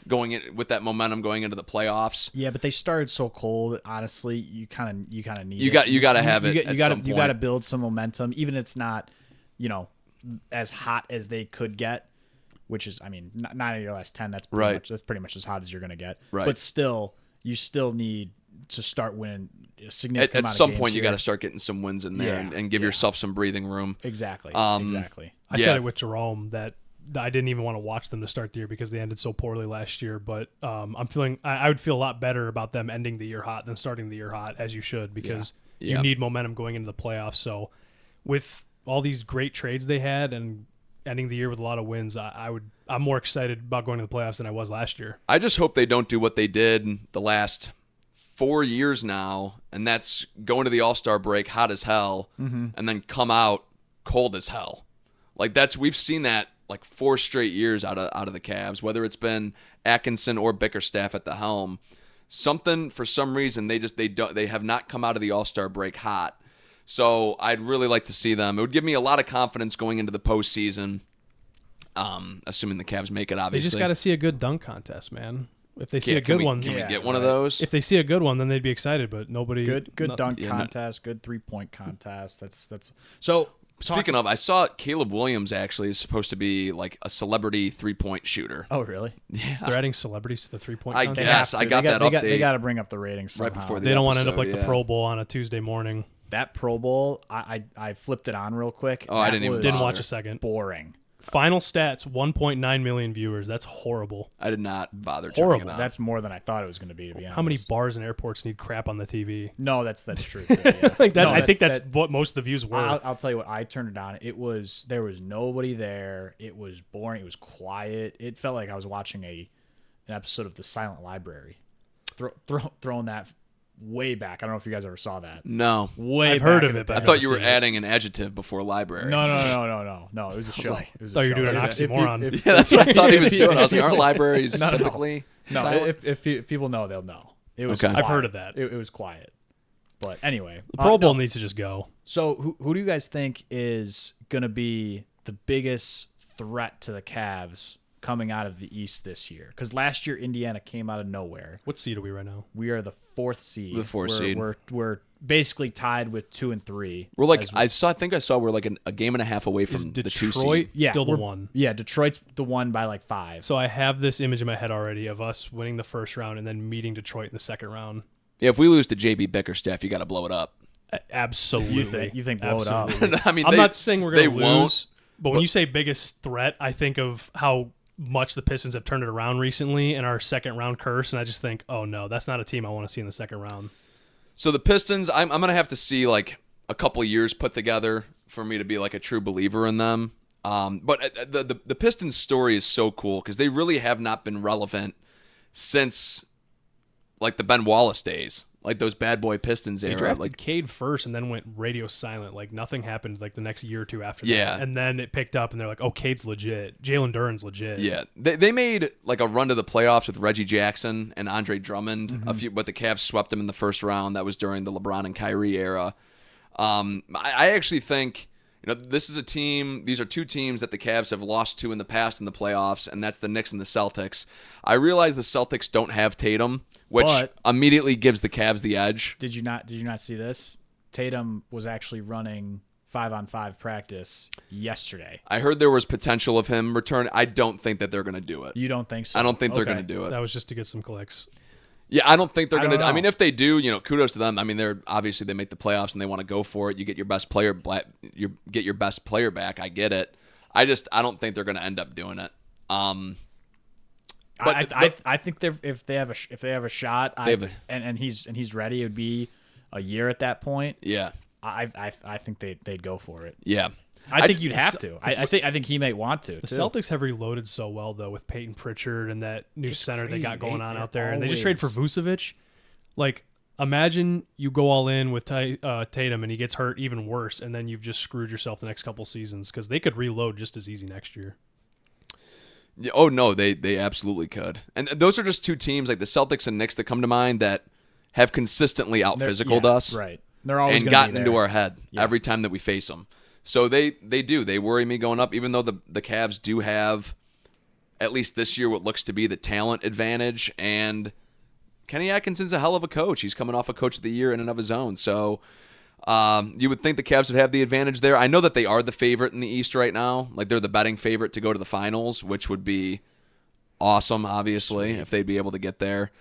going in with that momentum going into the playoffs. Yeah, but they started so cold. Honestly, you kind of need You got to have it. You got to build some momentum, even if it's not, as hot as they could get. Which is, I mean, 9 of your last 10. That's pretty much as hot as you're going to get. Right. But still, you still need to start winning a significant amount At of some games point, you here. got to start getting some wins in there Yeah, and give yourself some breathing room. Exactly. I Yeah. said it with Jerome that I didn't even want to watch them to start the year because they ended so poorly last year. But I'm feeling I would feel a lot better about them ending the year hot than starting the year hot, as you should, because Yeah. you need momentum going into the playoffs. So with all these great trades they had and ending the year with a lot of wins, I'm more excited about going to the playoffs than I was last year. I just hope they don't do what they did the last 4 years now, and that's going to the All-Star break hot as hell, and then come out cold as hell. Like we've seen that like 4 straight years out of the Cavs, whether it's been Atkinson or Bickerstaff at the helm. Something for some reason they have not come out of the All-Star break hot. So I'd really like to see them. It would give me a lot of confidence going into the postseason. Assuming the Cavs make it, They obviously. just got to see a good dunk contest, man. If they see a Can good one, Can we Yeah, get one of right. those? if they see a good one, then they'd be excited. But nobody. good dunk yeah, contest, good 3-point contest. That's so. Speaking of, I saw Caleb Williams actually is supposed to be like a celebrity 3-point shooter. Oh, really? Yeah. They're adding celebrities to the 3-point I contest. guess. I got that They update got to bring up the ratings right somehow. before the They don't want to end up episode, like the Pro Bowl on a Tuesday morning. That Pro Bowl, I flipped it on real quick. Oh, I That didn't even was Didn't bother. watch a second. boring. Final stats: 1.9 million viewers. That's horrible. I did not bother Horrible. turning it on. That's more than I thought it was going to be to be honest. How many bars and airports need crap on the TV? No, that's true. Too, yeah. Like that, No, I think that's that- what most of the views were. I'll tell you what. I turned it on. There was nobody there. It was boring. It was quiet. It felt like I was watching an episode of The Silent Library. Throwing that way back. I don't know if you guys ever saw that. No. Way I've heard back of in the it, but I day. thought you were seen it. adding an adjective before library. No. It was a show. like- It was a Thought you were show. doing an If you- oxymoron. if- Yeah, that's what I thought he was if- doing. I was like, aren't libraries No, no. typically No, silent? if people know, they'll know. It was. Okay. quiet. I've heard of that. It was quiet. But anyway, The Pro Bowl no. needs to just go. So who do you guys think is going to be the biggest threat to the Cavs coming out of the East this year? Because last year Indiana came out of nowhere. What seed are we right now? We are the 4th seed. The 4th seed. We're basically tied with 2 and 3. We're like I think I saw we're like a game and a half away Is from the 2 Detroit seed. still the we're- one? Yeah, Detroit's the one by like 5. So I have this image in my head already of us winning the first round and then meeting Detroit in the second round. Yeah, if we lose to JB Bickerstaff, you got to blow it up. Absolutely. You think blow it up? Absolutely. I mean, I'm not saying we're going to they won't, lose, but when you say biggest threat, I think of how much the Pistons have turned it around recently in our second round curse, and I just think, oh no, that's not a team I want to see in the second round. So the Pistons, I'm going to have to see like a couple years put together for me to be like a true believer in them. But the Pistons story is so cool because they really have not been relevant since like the Ben Wallace days, like those bad boy Pistons They era. drafted Like Cade first and then went radio silent. Like nothing happened like the next year or two after Yeah. that. And then it picked up and they're like, oh, Cade's legit. Jalen Duren's legit. yeah, they made like a run to the playoffs with Reggie Jackson and Andre Drummond. But the Cavs swept them in the first round. That was during the LeBron and Kyrie era. I actually think. This is a team. These are two teams that the Cavs have lost to in the past in the playoffs, and that's the Knicks and the Celtics. I realize the Celtics don't have Tatum, which immediately gives the Cavs the edge. Did you not see this? Tatum was actually running 5-on-5 practice yesterday. I heard there was potential of him return. I don't think that they're going to do it. You don't think so? I don't think they're Okay. going to do it. That was just to get some clicks. Yeah, I don't think they're I going to. don't I know. mean, if they do, kudos to them. I mean, they're obviously they make the playoffs and they want to go for it. You get your best player, you get your best player back. I get it. I don't think they're going to end up doing it. But I think if they have a shot, and he's ready, it would be a year at that point. Yeah, I think they'd go for it. yeah. I think you'd have to. I think he may want to. The too. Celtics have reloaded so well, though, with Peyton Pritchard and that new It's center they crazy. got going on They're out there. And they just traded for always- Vucevic. Like, imagine you go all in with Tatum and he gets hurt even worse, and then you've just screwed yourself the next couple seasons because they could reload just as easy next year. Yeah, oh no, they absolutely could. And those are just two teams like the Celtics and Knicks that come to mind that have consistently out physicaled us, Right. They're always and gonna gotten be into there. our head every time that we face them. So they worry me going up, even though the Cavs do have, at least this year, what looks to be the talent advantage. And Kenny Atkinson's a hell of a coach. He's coming off a Coach of the Year in and of his own. So you would think the Cavs would have the advantage there. I know that they are the favorite in the East right now. Like they're the betting favorite to go to the finals, which would be awesome, obviously, if they'd be able to get there.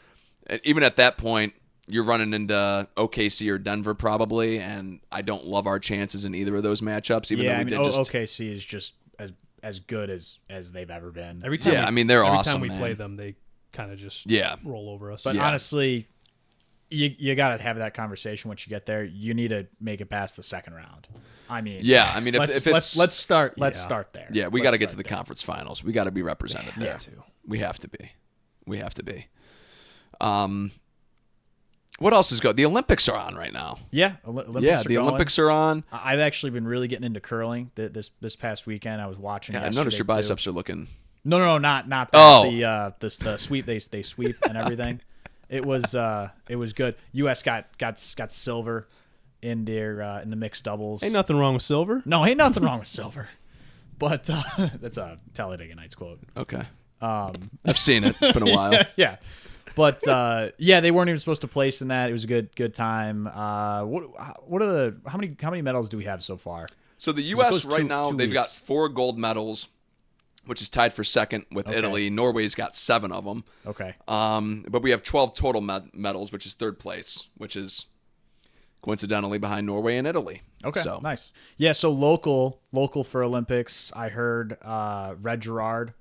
And even at that point, you're running into OKC or Denver probably, and I don't love our chances in either of those matchups. Even though we did just OKC is just as good as they've ever been. Every time Yeah, I mean, they're every awesome, time we man. play them, they kind of just Yeah. roll over us. But Yeah. honestly, you got to have that conversation once you get there. You need to make it past the second round. I mean, Yeah, I mean, if it's let's start Yeah. there. yeah, we Let's got to get to start the there. conference finals. We got to be represented there. to. We have to be. We have to be. What else is going? The Olympics are on right now. Yeah, Olympics Yeah, are the going. Olympics are on. I've actually been really getting into curling this past weekend. I was watching. Yeah, I yesterday, noticed your too. biceps are looking. No, not that. Oh. The sweep they sweep and everything. It was good. U.S. got silver in their in the mixed doubles. Ain't nothing wrong with silver. No, ain't nothing wrong with silver. But that's a Talladega Nights quote. Okay. I've seen it. It's been a while. Yeah. But yeah, they weren't even supposed to place in that. It was a good time. What are how many medals do we have so far? So the it U.S. goes right now, two they've got weeks. 4 gold medals, which is tied for second with Okay. Italy. Norway's got 7 of them. Okay. But we have 12 total medals, which is third place, which is coincidentally behind Norway and Italy. Okay. So Nice. Yeah. So local for Olympics. I heard Red Gerard,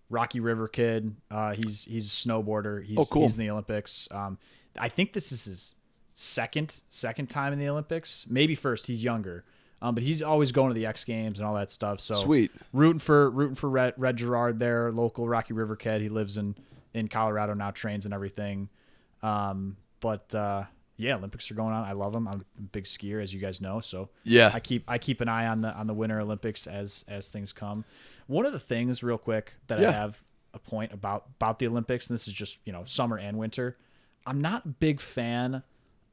Rocky River kid. He's a snowboarder. Cool. He's in the Olympics. I think this is his second time in the Olympics. Maybe first. He's younger. But he's always going to the X Games and all that stuff. So Sweet. Rooting for Red Gerard there, local Rocky River kid. He lives in Colorado now, trains and everything. Yeah, Olympics are going on. I love them. I'm a big skier, as you guys know. So Yeah. I keep an eye on the Winter Olympics as things come. One of the things, real quick, that Yeah. I have a point about the Olympics, and this is just summer and winter. I'm not a big fan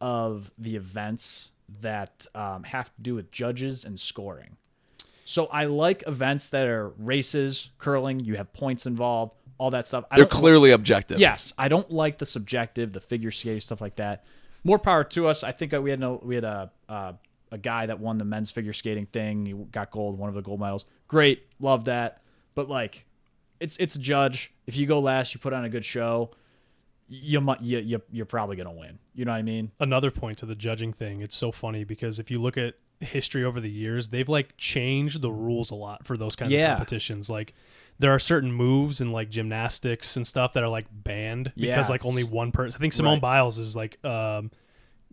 of the events that have to do with judges and scoring. So I like events that are races, curling. You have points involved, all that stuff. They're clearly objective. Yes, I don't like the subjective, the figure skating stuff like that. More power to us. I think we had a guy that won the men's figure skating thing. He got gold, one of the gold medals. Great, love that. But like, it's a judge. If you go last, you put on a good show. You're probably gonna win. You know what I mean? Another point to the judging thing. It's so funny because if you look at history over the years, they've like changed the rules a lot for those kind of competitions. Like there are certain moves in like gymnastics and stuff that are like banned because Yeah. like only one person. I think Simone Right. Biles is like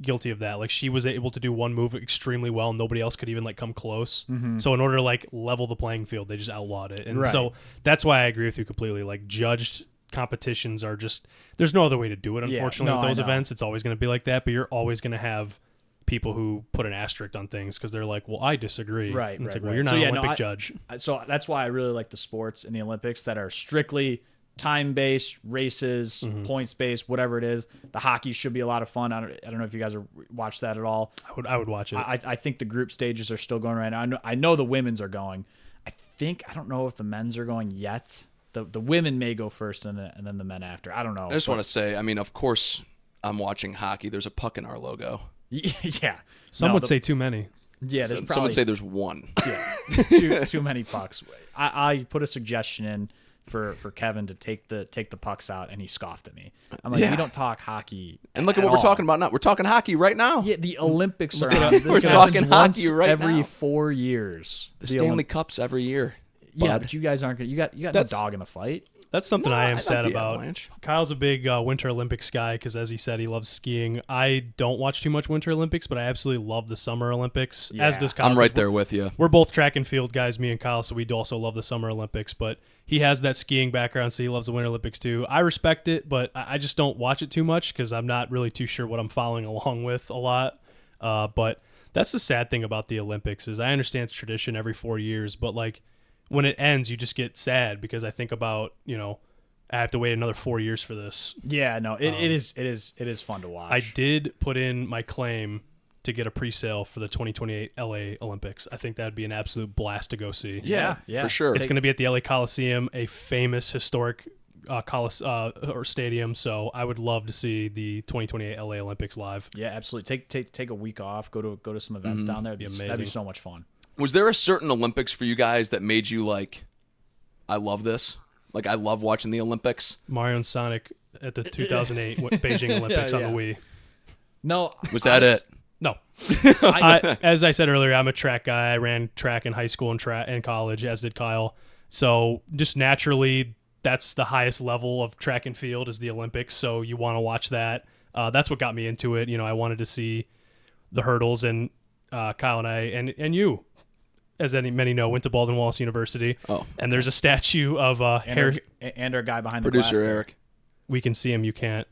guilty of that. Like, she was able to do one move extremely well, and nobody else could even like come close. So in order to like level the playing field, they just outlawed it. And so that's why I agree with you completely. Like, judged competitions are just, there's no other way to do it, unfortunately. With those events, it's always going to be like that, but you're always going to have people who put an asterisk on things because they're like, well, I disagree. Right. And it's Right. like, well, you're not an Olympic I judge. So that's why I really like the sports in the Olympics that are strictly time-based, races, points-based, whatever it is. The hockey should be a lot of fun. I don't know if you guys watched that at all. I would watch it. I think the group stages are still going right now. I know the women's are going. I don't know if the men's are going yet. The women may go first and then the men after. I don't know. I just want to say, I mean, of course, I'm watching hockey. There's a puck in our logo. Yeah. Some would say too many. Yeah, there's Some would say there's one. Yeah, too many pucks. I put a suggestion in for Kevin to take the pucks out, and he scoffed at me. I'm like, we don't talk hockey. And look at what we're talking about now. We're talking hockey right now. Yeah, the Olympics are on. We're talking hockey right every now. 4 years. The Stanley Cup's every year. Yeah, bud. but you guys aren't gonna. You got no dog in the fight. That's something I am like sad the about. Avalanche. Kyle's a big Winter Olympics guy because, as he said, he loves skiing. I don't watch too much Winter Olympics, but I absolutely love the Summer Olympics, as does Kyle. I'm right there with you. We're both track and field guys, me and Kyle, so we also love the Summer Olympics. But he has that skiing background, so he loves the Winter Olympics too. I respect it, but I just don't watch it too much because I'm not really too sure what I'm following along with a lot. But that's the sad thing about the Olympics is I understand it's tradition every 4 years, but like when it ends, you just get sad because I think about, I have to wait another 4 years for this. Yeah, no, it is fun to watch. I did put in my claim to get a pre-sale for the 2028 LA Olympics. I think that'd be an absolute blast to go see. Yeah, for sure. It's going to be at the LA Coliseum, a famous historic or stadium. So I would love to see the 2028 LA Olympics live. Yeah, absolutely. Take a week off. Go to some events down there. That'd be so much fun. Was there a certain Olympics for you guys that made you like, I love this? Like, I love watching the Olympics? Mario and Sonic at the 2008 Beijing Olympics on the Wii. No. Was that it? No. As I said earlier, I'm a track guy. I ran track in high school and college, as did Kyle. So just naturally, that's the highest level of track and field is the Olympics. So you want to watch that. That's what got me into it. I wanted to see the hurdles, and Kyle and I and you, as many know, went to Baldwin Wallace University. Oh. And there's a statue of and our guy behind the Producer glass there. Eric. We can see him. You can't.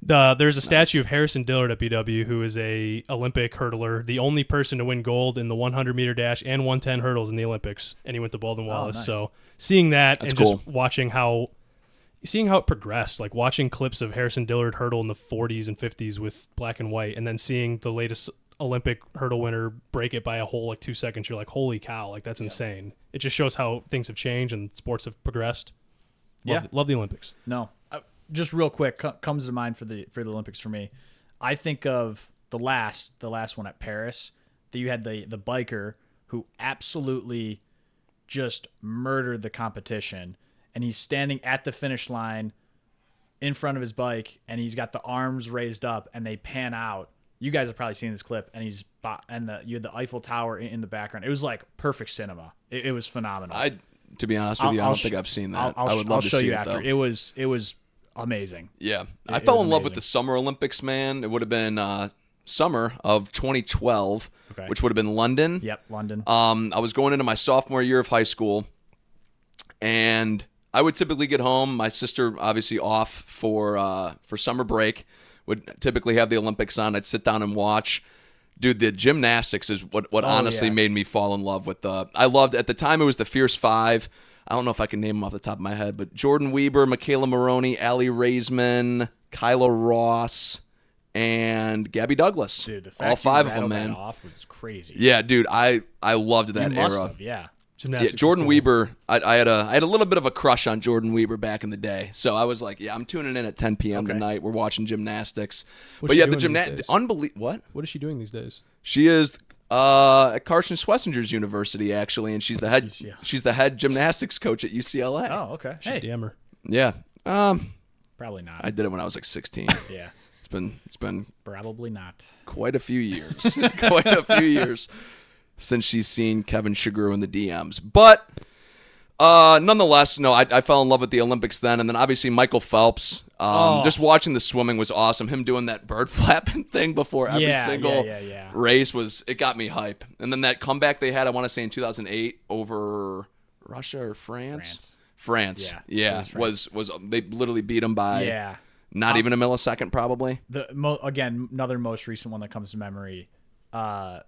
There's a statue of Harrison Dillard at BW, who is a Olympic hurdler, the only person to win gold in the 100-meter dash and 110 hurdles in the Olympics, and he went to Baldwin Wallace. Nice. So seeing that That's and cool. just seeing how it progressed, like watching clips of Harrison Dillard hurdle in the 40s and 50s with black and white, and then seeing the latest Olympic hurdle winner break it by a whole 2 seconds, you're like, holy cow, like that's insane. It just shows how things have changed and sports have progressed. Love the Olympics. No, just real quick, comes to mind for the Olympics for me. I think of the last one at Paris that you had the biker who absolutely just murdered the competition, and he's standing at the finish line in front of his bike, and he's got the arms raised up, and they pan out. You guys have probably seen this clip, and you had the Eiffel Tower in the background. It was like perfect cinema. It was phenomenal. To be honest with you, I don't think I've seen that. I would love to show see you it after. though. It was amazing. Yeah, I It fell was in love with amazing. the Summer Olympics, man. It would have been summer of 2012, which would have been London. Yep, London. I was going into my sophomore year of high school, and I would typically get home. My sister, obviously off for summer break, would typically have the Olympics on. I'd sit down and watch. Dude, the gymnastics is what honestly made me fall in love with the. I loved at the time it was the Fierce Five. I don't know if I can name them off the top of my head, but Jordan Weber, Michaela Maroney, Allie Raisman, Kyla Ross, and Gabby Douglas. Dude, the fact all five you of them, rattled man. that off was crazy. Yeah, dude, I loved that you must era. have, yeah. Gymnastics Yeah, is Jordan cool. Weber. I had a little bit of a crush on Jordan Weber back in the day, so I was like, yeah, I'm tuning in at 10 p.m. tonight. We're watching gymnastics. What's But she yeah, doing the these gymnastics. days? What? What is she doing these days? She is at Carson Schwesinger's university actually, and she's the head. UCLA. She's the head gymnastics coach at UCLA. Oh, okay. Hey, Damn her. Yeah. probably not. I did it when I was like 16. Yeah, It's been probably not. quite a few years. Quite a few years since she's seen Kevin Shagru in the DMs. But Nonetheless, no, I fell in love with the Olympics then, and then obviously Michael Phelps. Just watching the swimming was awesome. Him doing that bird flapping thing before every single race it got me hype. And then that comeback they had, I want to say in 2008 over Russia or France. France. Yeah. Was they literally beat them by not even a millisecond probably. Again, another most recent one that comes to memory, the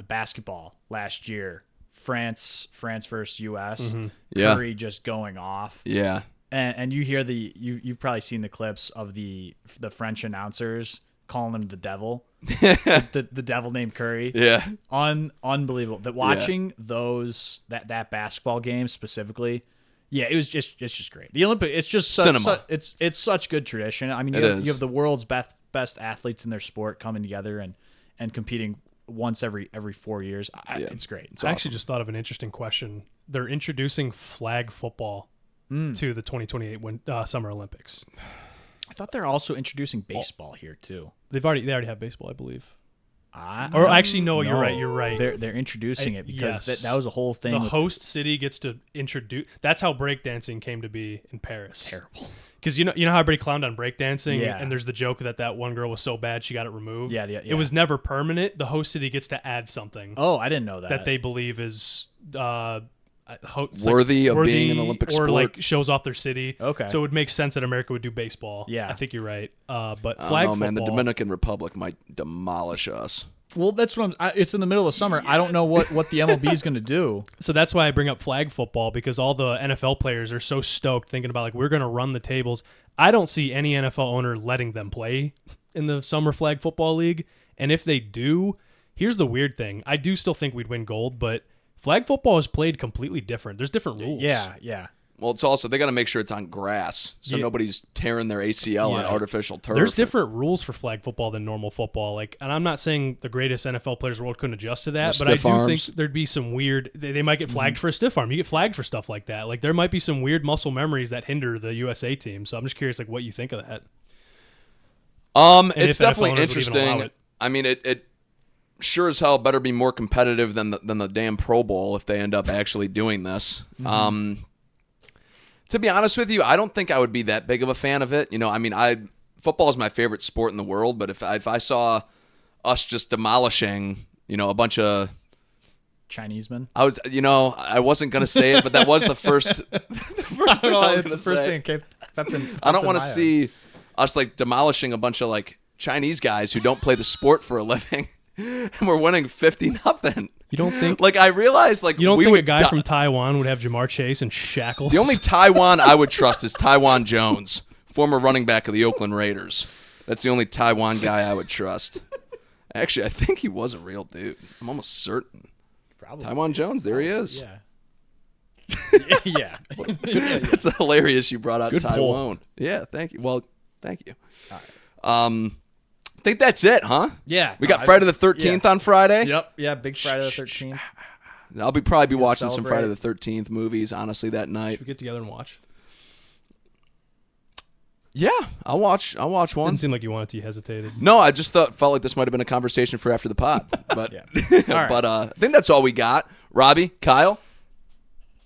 basketball last year. France versus U.S. Mm-hmm. Curry just going off. Yeah. And you hear you've probably seen the clips of the French announcers calling him the devil. the devil named Curry. Yeah. Unbelievable. That watching that basketball game specifically, it's just great. The Olympic, it's just cinema. It's such good tradition. I mean, you have the world's best athletes in their sport coming together and competing once every 4 years. It's great. I actually just thought of an interesting question. They're introducing flag football to the 2028 Summer Olympics. I thought they're also introducing baseball here too. They already have baseball, I believe. Or actually, no, you're right. They're introducing it because that was a whole thing. The host city gets to introduce. That's how breakdancing came to be in Paris. Terrible. Because you know how everybody clowned on breakdancing, and there's the joke that one girl was so bad she got it removed. Yeah. It was never permanent. The host city gets to add something. Oh, I didn't know that. That they believe is worthy of being an Olympic sport, or like shows off their city. Okay, so it would make sense that America would do baseball. Yeah, I think you're right. But flag football, man, the Dominican Republic might demolish us. Well, that's what it's in the middle of summer. I don't know what the MLB is going to do. So that's why I bring up flag football, because all the NFL players are so stoked thinking about, like, we're going to run the tables. I don't see any NFL owner letting them play in the summer flag football league. And if they do, here's the weird thing. I do still think we'd win gold, but flag football is played completely different. There's different rules. Yeah. Well, it's also, they got to make sure it's on grass, so nobody's tearing their ACL on artificial turf. There's different rules for flag football than normal football. And I'm not saying the greatest NFL players in the world couldn't adjust to that, but I do think there'd be some weird. They might get flagged for a stiff arm. You get flagged for stuff like that. Like, there might be some weird muscle memories that hinder the USA team. So I'm just curious, like, what you think of that. It's definitely interesting. I mean, it sure as hell better be more competitive than the damn Pro Bowl if they end up actually doing this. Mm-hmm. To be honest with you, I don't think I would be that big of a fan of it. I mean, football is my favorite sport in the world, but if I saw us just demolishing, a bunch of Chinese men, I wasn't gonna say it, but that was the first. Thing I don't want to see us like demolishing a bunch of like Chinese guys who don't play the sport for a living, and we're winning 50-0. You don't think? Like, I realize, like, you don't think a guy from Taiwan would have Jamar Chase in shackles? The only Taiwan I would trust is Taiwan Jones, former running back of the Oakland Raiders. That's the only Taiwan guy I would trust. Actually, I think he was a real dude. I'm almost certain. Probably. Taiwan Jones, there he is. Yeah. It's hilarious you brought out Good Taiwan. Pull. Yeah, thank you. Well, thank you. All right. I think that's it, huh? Yeah. We got Friday the 13th on Friday. Yep. Yeah, big Friday the 13th. I'll probably be watching some Friday the 13th movies, honestly, that night. Should we get together and watch? Yeah, I'll watch one. Didn't seem like you wanted to. You hesitated. No, I just felt like this might have been a conversation for after the pod. But, right. But I think that's all we got. Robbie, Kyle?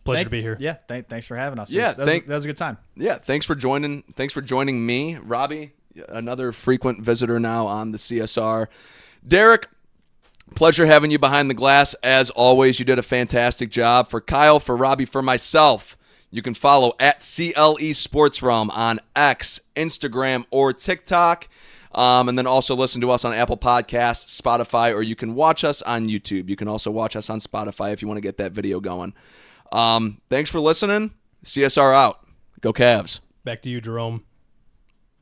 Pleasure to be here. Yeah, thanks for having us. Yeah, that was a good time. Yeah, thanks for joining me, Robbie. Another frequent visitor now on the CSR. Derek, pleasure having you behind the glass. As always, you did a fantastic job. For Kyle, for Robbie, for myself, you can follow at CLE Sports Realm on X, Instagram, or TikTok. And then also listen to us on Apple Podcasts, Spotify, or you can watch us on YouTube. You can also watch us on Spotify if you want to get that video going. Thanks for listening. CSR out. Go Cavs. Back to you, Jerome.